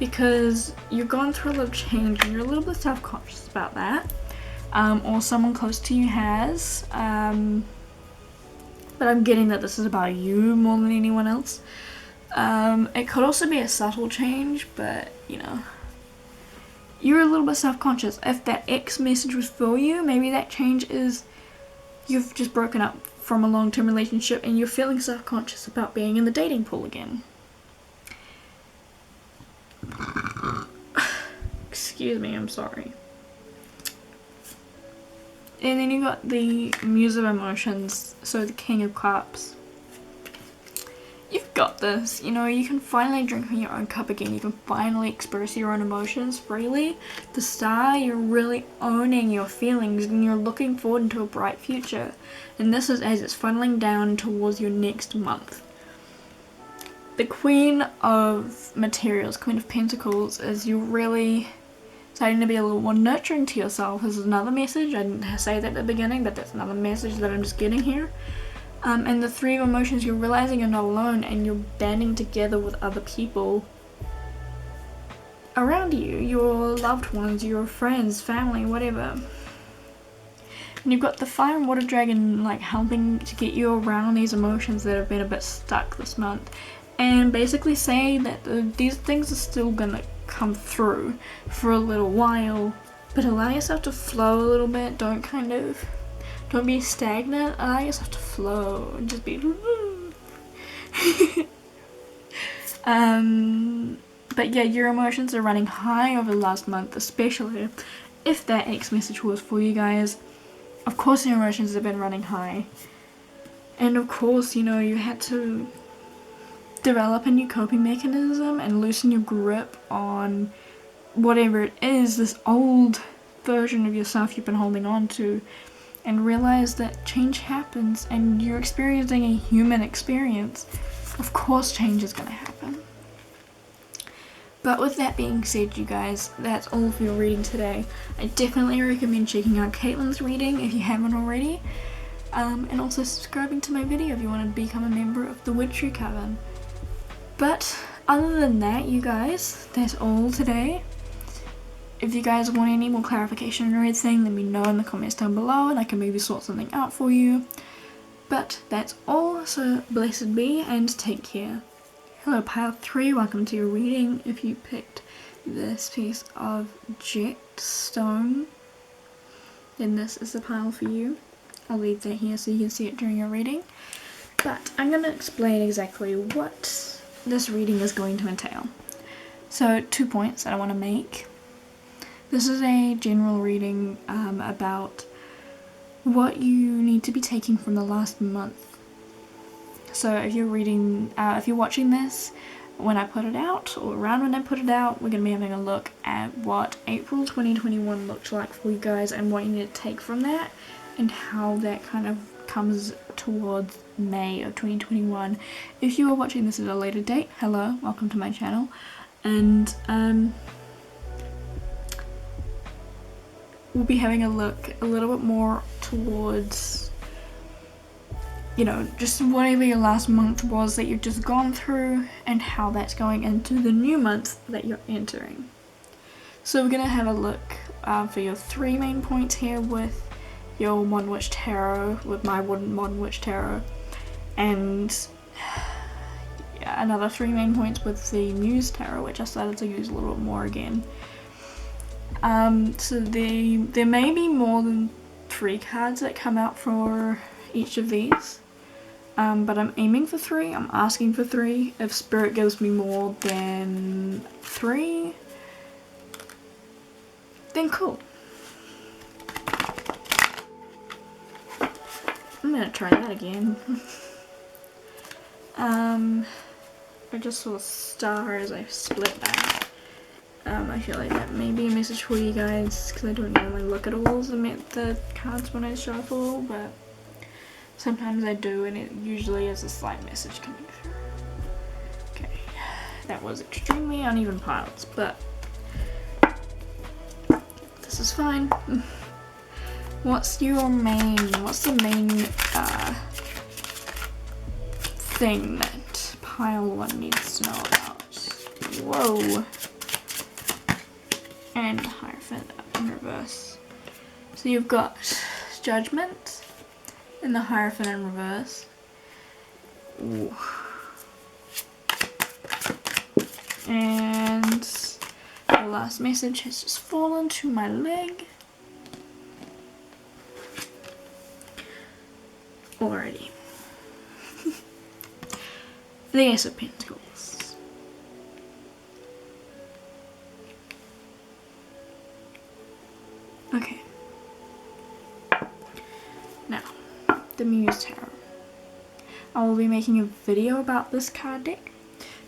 A: because you've gone through a little change and you're a little bit self-conscious about that, or someone close to you has, but I'm getting that this is about you more than anyone else. It could also be a subtle change, but you know, you're a little bit self-conscious. If that X message was for you, maybe that change is you've just broken up from a long-term relationship and you're feeling self-conscious about being in the dating pool again. Excuse me, I'm sorry. And then you got the Muse of Emotions, so the King of Cups. You've got this, you know, you can finally drink from your own cup again. You can finally express your own emotions freely. The Star, you're really owning your feelings and you're looking forward into a bright future. And this is as it's funneling down towards your next month. The Queen of Materials, Queen of Pentacles, is you're really starting to be a little more nurturing to yourself. This is another message. I didn't say that at the beginning, but that's another message that I'm just getting here. And the Three of Emotions, you're realizing you're not alone and you're banding together with other people around you, your loved ones, your friends, family, whatever. And you've got the Fire and Water Dragon like helping to get you around these emotions that have been a bit stuck this month, and basically saying that these things are still gonna come through for a little while, but allow yourself to flow a little bit. Don't be stagnant, allow yourself to flow and just be but yeah, your emotions are running high over the last month, especially if that X message was for you guys. Of course your emotions have been running high, and of course, you know, you had to develop a new coping mechanism and loosen your grip on whatever it is, this old version of yourself you've been holding on to, and realize that change happens and you're experiencing a human experience. Of course change is going to happen. But with that being said, you guys, that's all for your reading today. I definitely recommend checking out Katelyn's reading if you haven't already. and also subscribing to my video if you want to become a member of the Witchery Coven. But other than that, you guys, that's all today. If you guys want any more clarification or anything, let me know in the comments down below and I can maybe sort something out for you. But that's all, so blessed be and take care. Hello pile 3, welcome to your reading. If you picked this piece of jet stone, then this is the pile for you. I'll leave that here so you can see it during your reading. But I'm going to explain exactly what this reading is going to entail. So 2 points that I want to make. This is a general reading about what you need to be taking from the last month. So if you're reading, if you're watching this when I put it out, or around when I put it out, we're going to be having a look at what April 2021 looked like for you guys and what you need to take from that and how that kind of comes towards May of 2021. If you are watching this at a later date, hello, welcome to my channel, and we'll be having a look a little bit more towards, you know, just whatever your last month was that you've just gone through and how that's going into the new month that you're entering. So we're going to have a look for your 3 main points here with your Modern Witch Tarot, with my Modern Witch Tarot, and another 3 main points with the Muse Tarot, which I started to use a little bit more again. So there may be more than 3 cards that come out for each of these, but I'm aiming for 3, I'm asking for 3. If Spirit gives me more than 3, then cool. I'm gonna try that again. I just saw a star as I split that. I feel like that may be a message for you guys because I don't normally look at all the cards when I shuffle, but sometimes I do, and it usually is a slight message coming through. Okay, that was extremely uneven piles, but this is fine. What's the main thing that pile 1 needs to know about? Whoa. And Hierophant in reverse. So you've got Judgment and the Hierophant in reverse. Ooh. And the last message has just fallen to my leg. Alrighty. The Ace of Pentacles. Okay. Now, the Muse Tarot. I will be making a video about this card deck.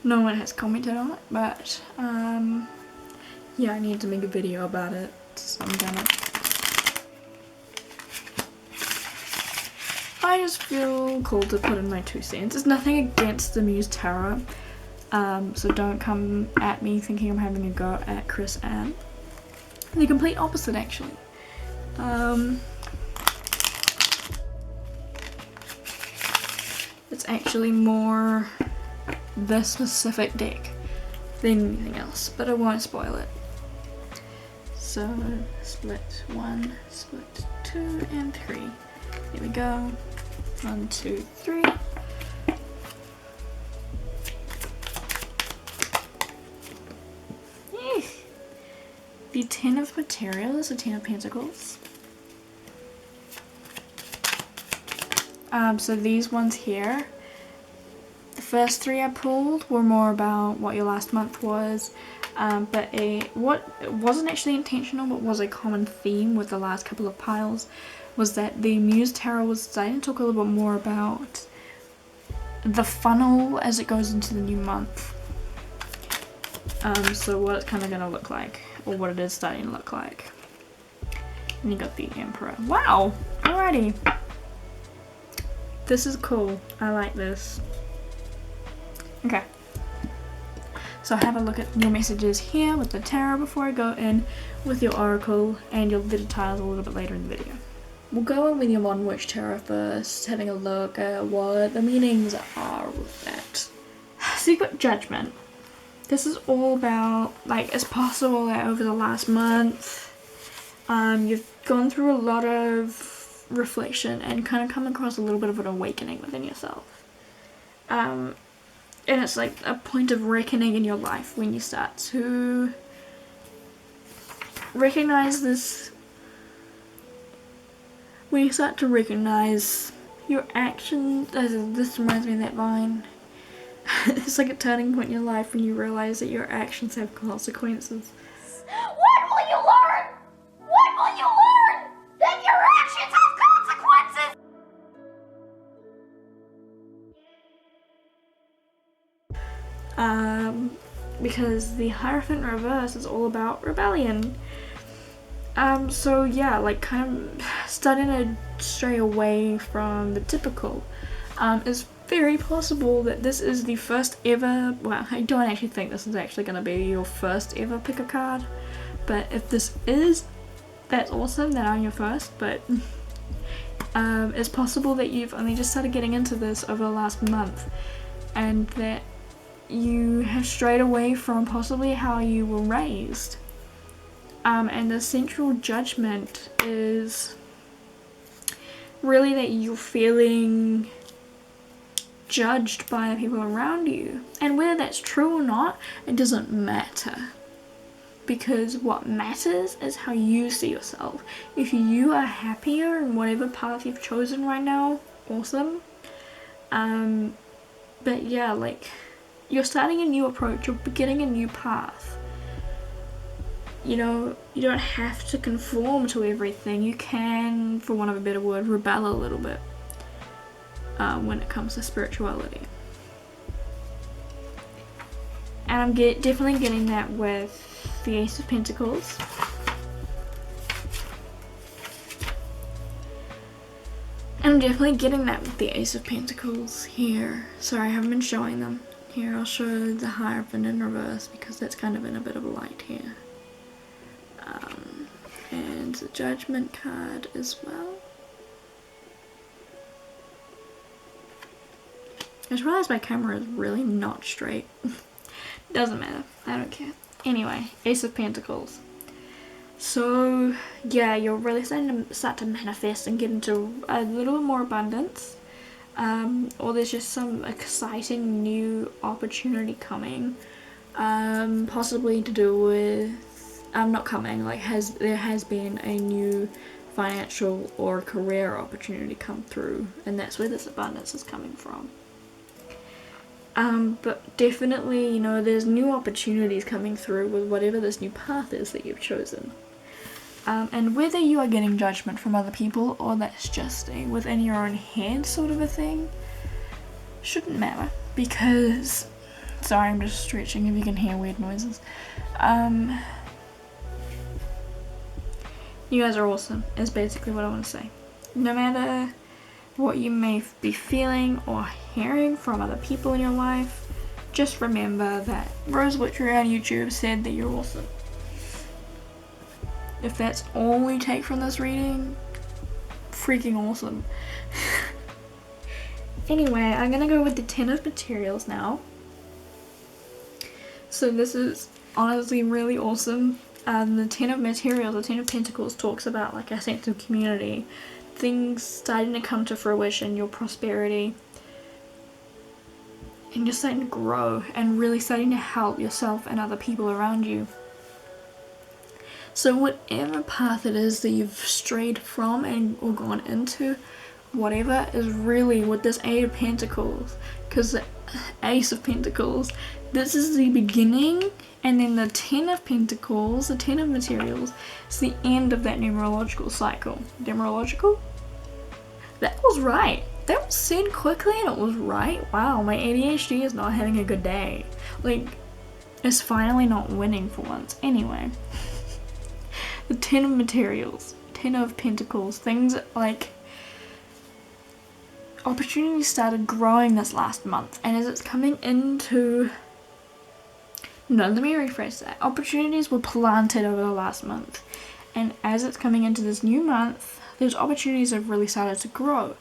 A: No one has commented on it, but yeah, I need to make a video about it, so I'm gonna. I just feel called to put in my 2 cents. There's nothing against the Muse Tarot, so don't come at me thinking I'm having a go at Chris Ann. The complete opposite, actually. It's actually more this specific deck than anything else, but I won't spoil it. So, split 1, split 2, and 3. Here we go. 1, 2, 3. The 10 of Material is the 10 of Pentacles. So these ones here, the first 3 I pulled were more about what your last month was, but what wasn't actually intentional but was a common theme with the last couple of piles was that the Muse Tarot was starting to talk a little bit more about the funnel as it goes into the new month. So what it's kind of going to look like, or what it is starting to look like. And you got the Emperor. Wow! Alrighty. This is cool. I like this. Okay. So have a look at your messages here with the tarot before I go in with your oracle and your little tiles a little bit later in the video. we'll go in with your Modern Witch Tarot first, having a look at what the meanings are with that. So you've got Judgment. This is all about, like, it's possible that over the last month, you've gone through a lot of reflection and kind of come across a little bit of an awakening within yourself. And it's like a point of reckoning in your life when you start to recognize this. When you start to recognize your actions, this reminds me of that vine. It's like a turning point in your life when you realize that your actions have consequences.
B: When will you learn? When will you learn that your actions have consequences?
A: Because the Hierophant reverse is all about rebellion. So yeah, like kind of starting to stray away from the typical. It's very possible that this is the first ever, well, I don't actually think this is actually going to be your first ever pick a card, but if this is, that's awesome that I'm your first, but it's possible that you've only just started getting into this over the last month, and that you have strayed away from possibly how you were raised. And the central judgment is really that you're feeling judged by the people around you. And whether that's true or not, it doesn't matter. Because what matters is how you see yourself. If you are happier in whatever path you've chosen right now, awesome. But yeah, like, you're starting a new approach, you're beginning a new path. You know, you don't have to conform to everything. You can, for want of a better word, rebel a little bit when it comes to spirituality. And I'm definitely getting that with the Ace of Pentacles. And I'm definitely getting that with the Ace of Pentacles here. Sorry, I haven't been showing them. Here, I'll show the Hierophant in reverse because that's kind of in a bit of a light here. And the Judgment card as well. I just realized my camera is really not straight. Doesn't matter, I don't care. Anyway, Ace of Pentacles. So yeah, you're really starting to manifest and get into a little bit more abundance. Or there's just some exciting new opportunity coming. Possibly to do with not coming, like there has been a new financial or career opportunity come through, and that's where this abundance is coming from. But definitely, you know, there's new opportunities coming through with whatever this new path is that you've chosen. And whether you are getting judgment from other people or that's just a within your own head sort of a thing, shouldn't matter, because, sorry, I'm just stretching if you can hear weird noises. You guys are awesome, is basically what I want to say. No matter what you may be feeling or hearing from other people in your life, just remember that Rose Witchery on YouTube said that you're awesome. If that's all we take from this reading, freaking awesome. Anyway, I'm gonna go with the 10 of Materials now. So this is honestly really awesome. The 10 of Materials, the 10 of Pentacles, talks about like a sense of community, things starting to come to fruition, your prosperity, and you're starting to grow and really starting to help yourself and other people around you. So whatever path it is that you've strayed from and or gone into, whatever is really with this 8 of Pentacles, because the Ace of Pentacles, this is the beginning, and then the 10 of Pentacles, the 10 of Materials, is the end of that numerological cycle. Numerological? That was right. That was said quickly and it was right. Wow, my ADHD is not having a good day. Like, it's finally not winning for once. Anyway. The 10 of Materials, 10 of Pentacles, things like opportunities started growing this last month, and as it's coming into, no, let me rephrase that. Opportunities were planted over the last month, and as it's coming into this new month, those opportunities have really started to grow.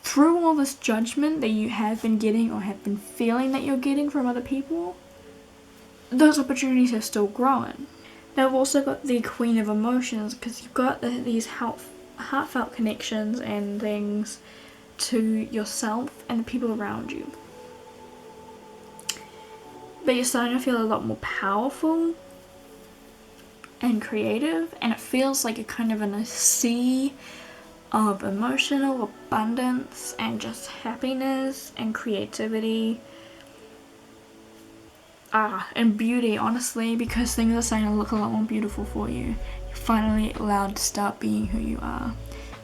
A: Through all this judgment that you have been getting or have been feeling that you're getting from other people, those opportunities have still grown. Now I've also got the Queen of Emotions, because you've got these heartfelt connections and things to yourself and the people around you. But you're starting to feel a lot more powerful and creative, and it feels like you're kind of in a sea of emotional abundance and just happiness and creativity. And beauty, honestly, because things are starting to look a lot more beautiful for you. You're finally allowed to start being who you are.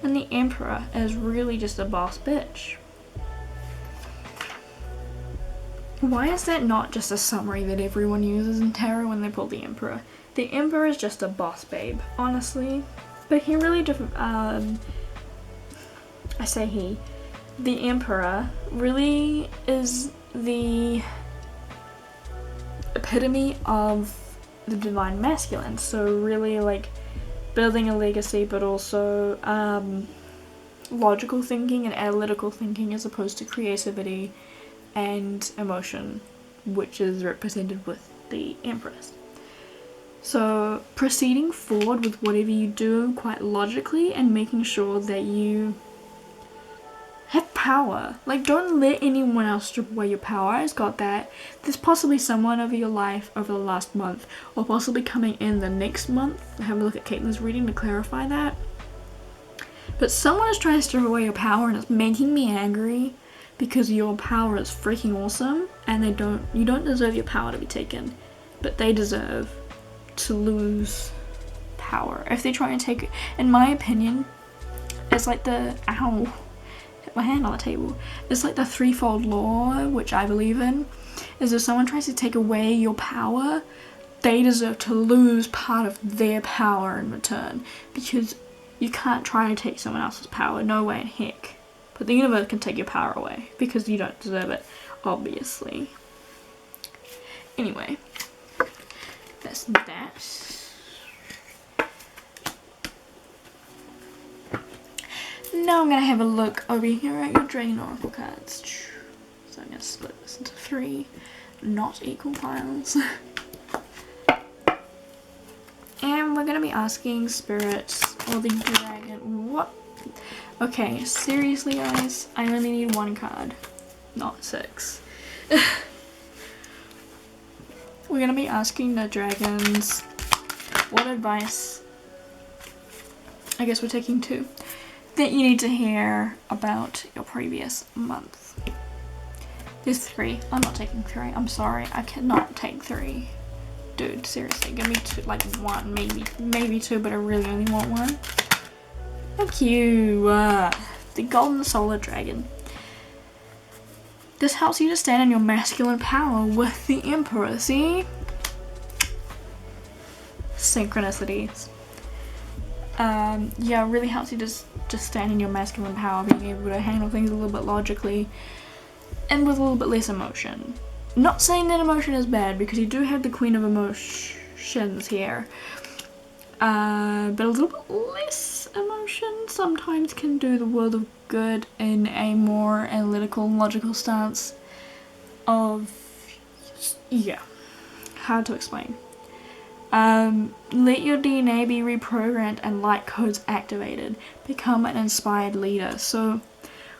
A: And the Emperor is really just a boss bitch. Why is that not just a summary that everyone uses in tarot when they pull the Emperor? The Emperor is just a boss babe, honestly. But he really the Emperor really is the epitome of the divine masculine. So really like building a legacy, but also logical thinking and analytical thinking as opposed to creativity and emotion, which is represented with the Empress. So proceeding forward with whatever you do quite logically and making sure that you have power. Like, don't let anyone else strip away your power. It's got that. There's possibly someone over your life over the last month, or possibly coming in the next month. Have a look at Katelyn's reading to clarify that. But someone is trying to strip away your power, and it's making me angry because your power is freaking awesome, and you don't deserve your power to be taken, but they deserve to lose power if they try and take it. In my opinion, it's like hit my hand on the table. It's like the threefold law, which I believe in, is if someone tries to take away your power, they deserve to lose part of their power in return, because you can't try to take someone else's power, no way in heck. But the universe can take your power away because you don't deserve it, obviously. Anyway, that's that. Now I'm going to have a look over here at your Dragon Oracle cards. So I'm going to split this into 3 not equal piles. And we're going to be asking spirits or the dragon. What? Okay, seriously guys, I only need 1 card, not 6. We're going to be asking the dragons what advice, I guess we're taking 2, that you need to hear about your previous month. There's 3. I'm not taking 3. I'm sorry. I cannot take 3. Dude, seriously, give me 2, like 1, maybe 2, but I really only want 1. Thank you. The Golden Solar Dragon. This helps you to stand in your masculine power with the Emperor. See? Synchronicities. Yeah, it really helps you just stand in your masculine power, being able to handle things a little bit logically and with a little bit less emotion. Not saying that emotion is bad, because you do have the Queen of Emotions here. But a little bit less emotion sometimes can do the world of good in a more analytical and logical stance of, yeah, hard to explain. Let your DNA be reprogrammed and light codes activated. Become an inspired leader. So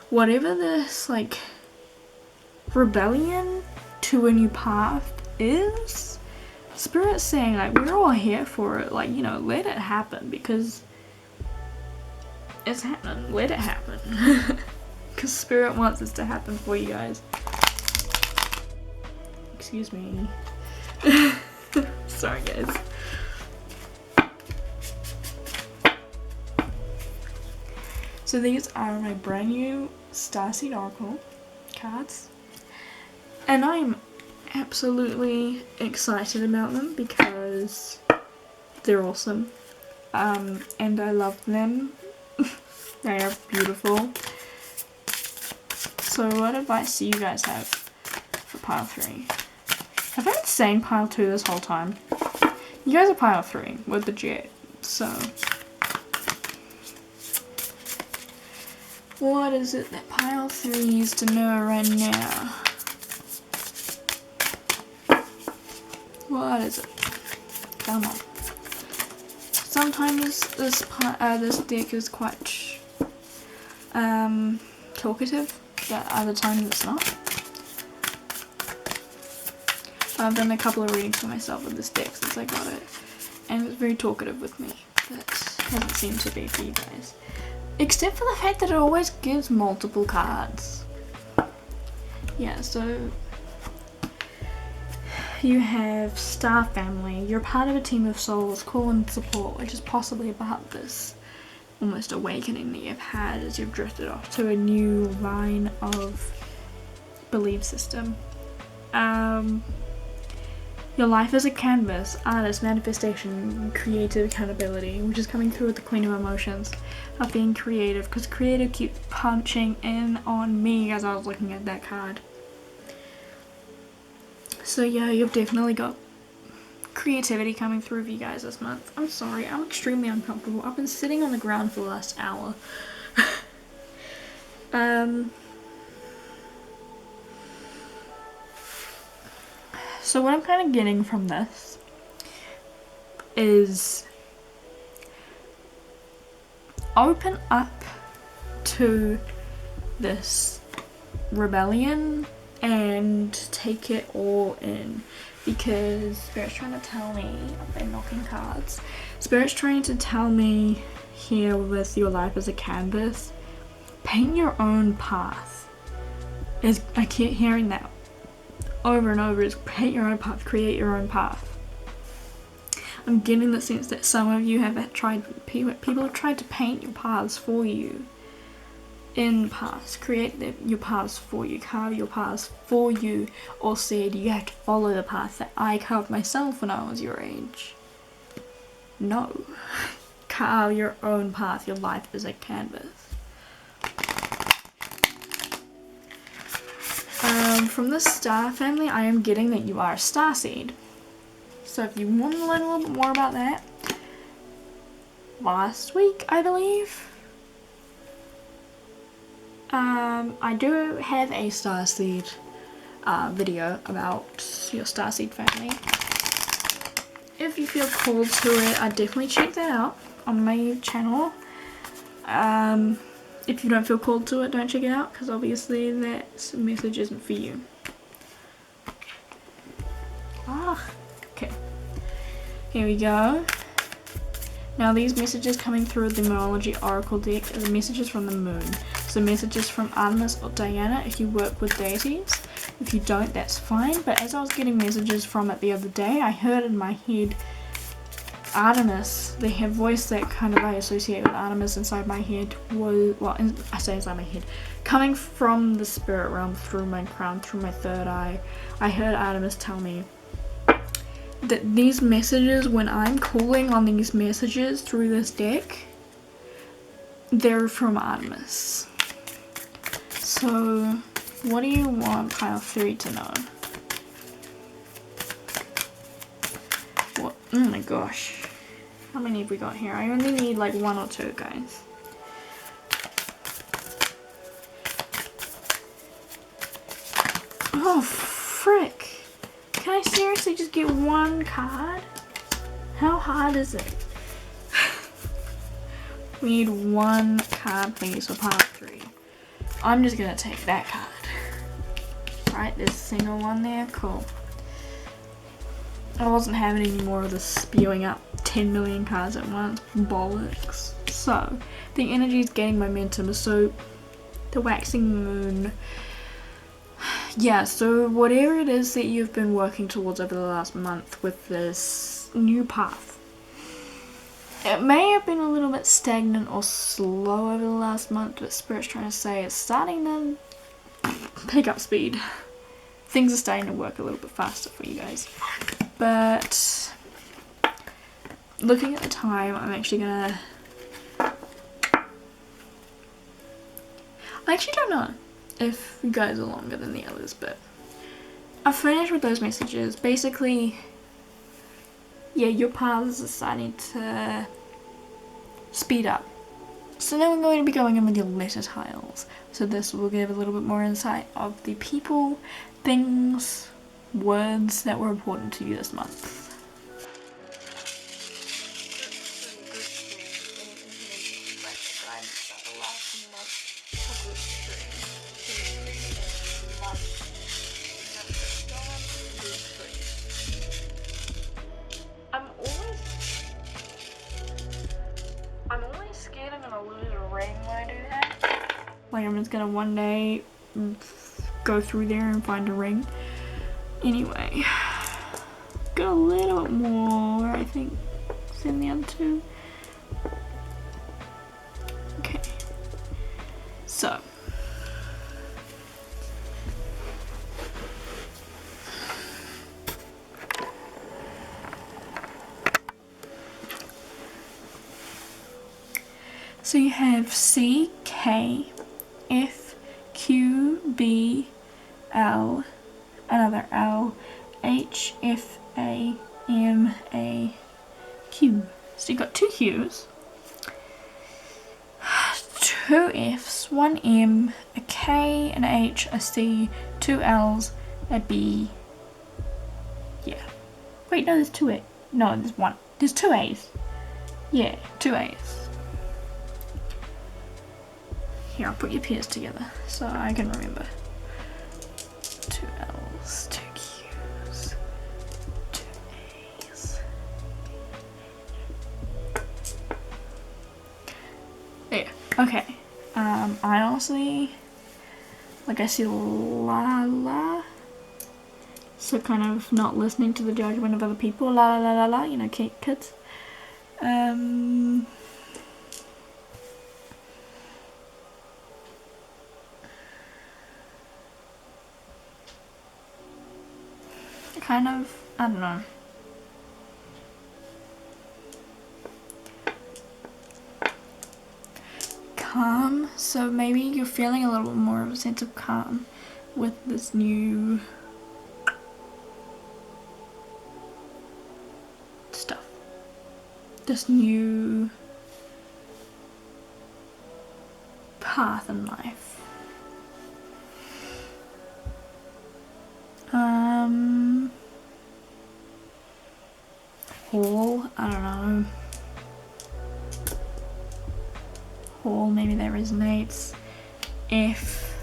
A: whatever this like rebellion to a new path is, Spirit's saying like we're all here for it. Like, you know, let it happen, because it's happening. Let it happen. Because Spirit wants this to happen for you guys. Excuse me. Sorry guys. So these are my brand new Starseed Oracle cards, and I'm absolutely excited about them because they're awesome, and I love them. They are beautiful. So what advice do you guys have for pile 3? Have I been saying pile 2 this whole time? You guys are pile 3 with the jet, so What is it that pile 3 needs to know right now? What is it? Come on. Sometimes this deck is quite talkative, but other times it's not. I've done a couple of readings for myself with this deck since I got it, and it's very talkative with me, but hasn't seemed to be for you guys. Except for the fact that it always gives multiple cards. Yeah, so you have Star Family. You're part of a team of souls, call and support, which is possibly about this almost awakening that you've had as you've drifted off to a new line of belief system. Your life is a canvas, artist, manifestation, creative accountability, which is coming through with the Queen of Emotions, of being creative, because creative keeps punching in on me as I was looking at that card. So yeah, you've definitely got creativity coming through for you guys this month. I'm sorry, I'm extremely uncomfortable. I've been sitting on the ground for the last hour. So what I'm kind of getting from this is open up to this rebellion and take it all in, because Spirit's trying to tell me, I've been knocking cards, Spirit's trying to tell me here with your life as a canvas, paint your own path. I keep hearing that over and over, is paint your own path, create your own path. I'm getting the sense that some of you have people have tried to paint your paths for you in the past, create your paths for you, carve your paths for you, or said you have to follow the path that I carved myself when I was your age. No. Carve your own path, your life is a canvas. From the Star Family, I am getting that you are a Starseed. So if you want to learn a little bit more about that, last week, I believe, I do have a Starseed video about your Starseed family. If you feel called to it, I'd definitely check that out on my channel. If you don't feel called to it, don't check it out, because obviously that message isn't for you. Okay. Here we go. Now these messages coming through the Moonology Oracle deck are the messages from the moon. So messages from Artemis or Diana if you work with deities. If you don't, that's fine. But as I was getting messages from it the other day, I heard in my head Artemis, the voice that kind of I associate with Artemis inside my head was, well, I say inside my head, coming from the spirit realm through my crown, through my third eye, I heard Artemis tell me that these messages, when I'm calling on these messages through this deck, they're from Artemis. So, what do you want pile 3 to know? What? Oh my gosh. How many have we got here? I only need like 1 or 2, guys. Oh, frick. Can I seriously just get 1 card? How hard is it? We need 1 card, please, for pile 3. I'm just gonna take that card. Right, there's a single one there. Cool. I wasn't having any more of this spewing up 10 million cards at once. Bollocks. So, the energy is gaining momentum. So, the waxing moon. Yeah, so whatever it is that you've been working towards over the last month with this new path, it may have been a little bit stagnant or slow over the last month, but Spirit's trying to say it's starting to pick up speed. Things are starting to work a little bit faster for you guys. But looking at the time, I'm actually gonna... I actually don't know if you guys are longer than the others, but I've finished with those messages. Basically, yeah, your paths are starting to speed up. So now we're going to be going in with your letter tiles. So this will give a little bit more insight of the people, things, words that were important to you this month. I'm always scared I'm gonna lose a ring when I do that. Like I'm just gonna one day go through there and find a ring. Anyway, got a little bit more, I think, than the other two. Okay, so. So you have C, K, F, Q, B, L, another L, H, F, A, M, A, Q. So you've got 2 Qs, 2 Fs, 1 M, a K, an H, a C, 2 Ls, a B. Yeah. Wait, no, there's 2 A. No, there's 1. There's 2 A's. Yeah, 2 A's. Here, I'll put your pairs together so I can remember. 2 L's, 2 Q's, 2 A's. Yeah, okay. I honestly, like I see la, so kind of not listening to the judgment of other people, la, you know, kids. Kind of, I don't know. Calm, so maybe you're feeling a little bit more of a sense of calm with this new stuff. This new path in life. Hall, I don't know. Hall, maybe that resonates. F,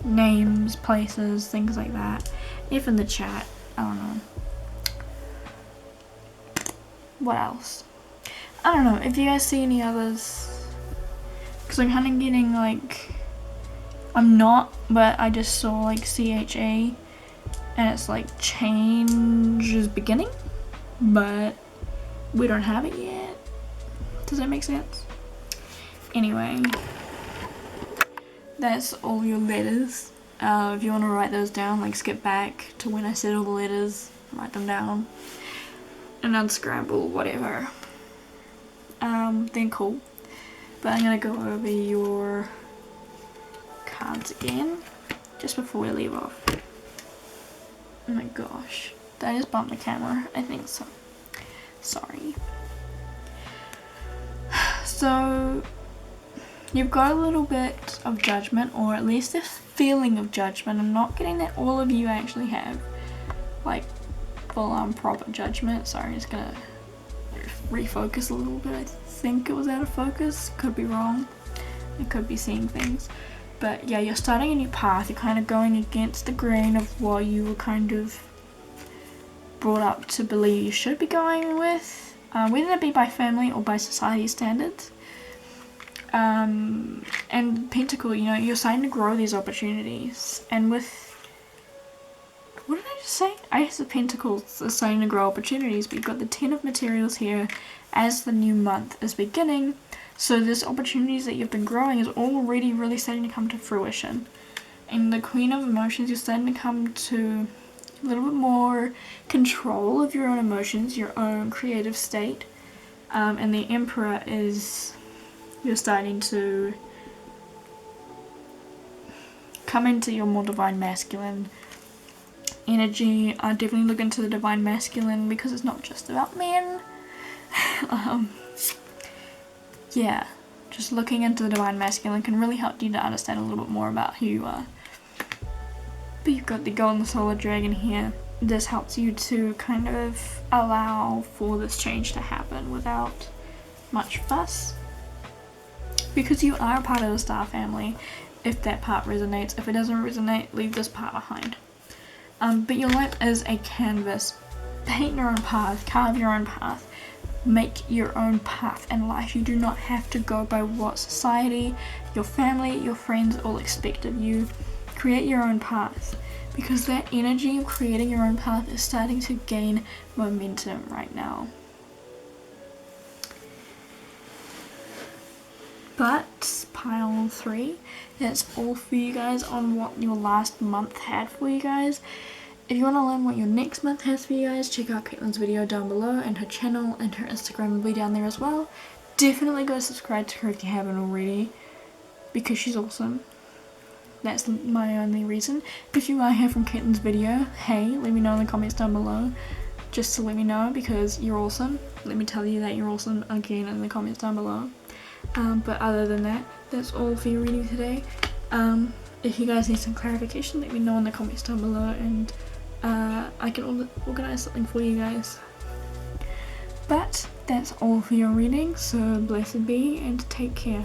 A: names, places, things like that. F in the chat, I don't know. What else? I don't know, if you guys see any others, because I'm kind of getting like, I'm not, but I just saw like CHA and it's like change is beginning, but we don't have it yet. Does that make sense? Anyway, that's all your letters. If you want to write those down, like skip back to when I said all the letters, write them down and unscramble whatever. Then cool. But I'm gonna go over your cards again just before we leave off. Oh my gosh, did I just bump the camera? I think so. Sorry. So you've got a little bit of judgment, or at least a feeling of judgment. I'm not getting that all of you actually have like full on proper judgment. Sorry, I'm just gonna refocus a little bit. I think it was out of focus, could be wrong. I could be seeing things. But yeah, you're starting a new path. You're kind of going against the grain of what you were kind of brought up to believe you should be going with, whether it be by family or by society standards. And Pentacle, you know, you're starting to grow these opportunities. And with, what did I just say? Ace of Pentacles is starting to grow opportunities, but you've got the 10 of materials here as the new month is beginning. So this opportunities that you've been growing is already really starting to come to fruition. And the Queen of Emotions, you're starting to come to a little bit more control of your own emotions, your own creative state. And the Emperor is, you're starting to come into your more divine masculine energy. I definitely look into the divine masculine because it's not just about men. yeah, just looking into the Divine Masculine can really help you to understand a little bit more about who you are. But you've got the Golden Solar Dragon here. This helps you to kind of allow for this change to happen without much fuss. Because you are a part of the star family, if that part resonates. If it doesn't resonate, leave this part behind. But your life is a canvas. Paint your own path, carve your own path, make your own path in life. You do not have to go by what society, your family, your friends all expect of you. Create your own path, because that energy of creating your own path is starting to gain momentum right now. But pile 3, that's all for you guys on what your last month had for you guys. If you want to learn what your next month has for you guys, check out Katelyn's video down below, and her channel and her Instagram will be down there as well. Definitely go subscribe to her if you haven't already, because she's awesome. That's my only reason. If you are here from Katelyn's video, hey, let me know in the comments down below, just to let me know, because you're awesome. Let me tell you that you're awesome again in the comments down below. But other than that, that's all for your reading today. If you guys need some clarification, let me know in the comments down below, and I can organize something for you guys. But that's all for your reading, so blessed be and take care.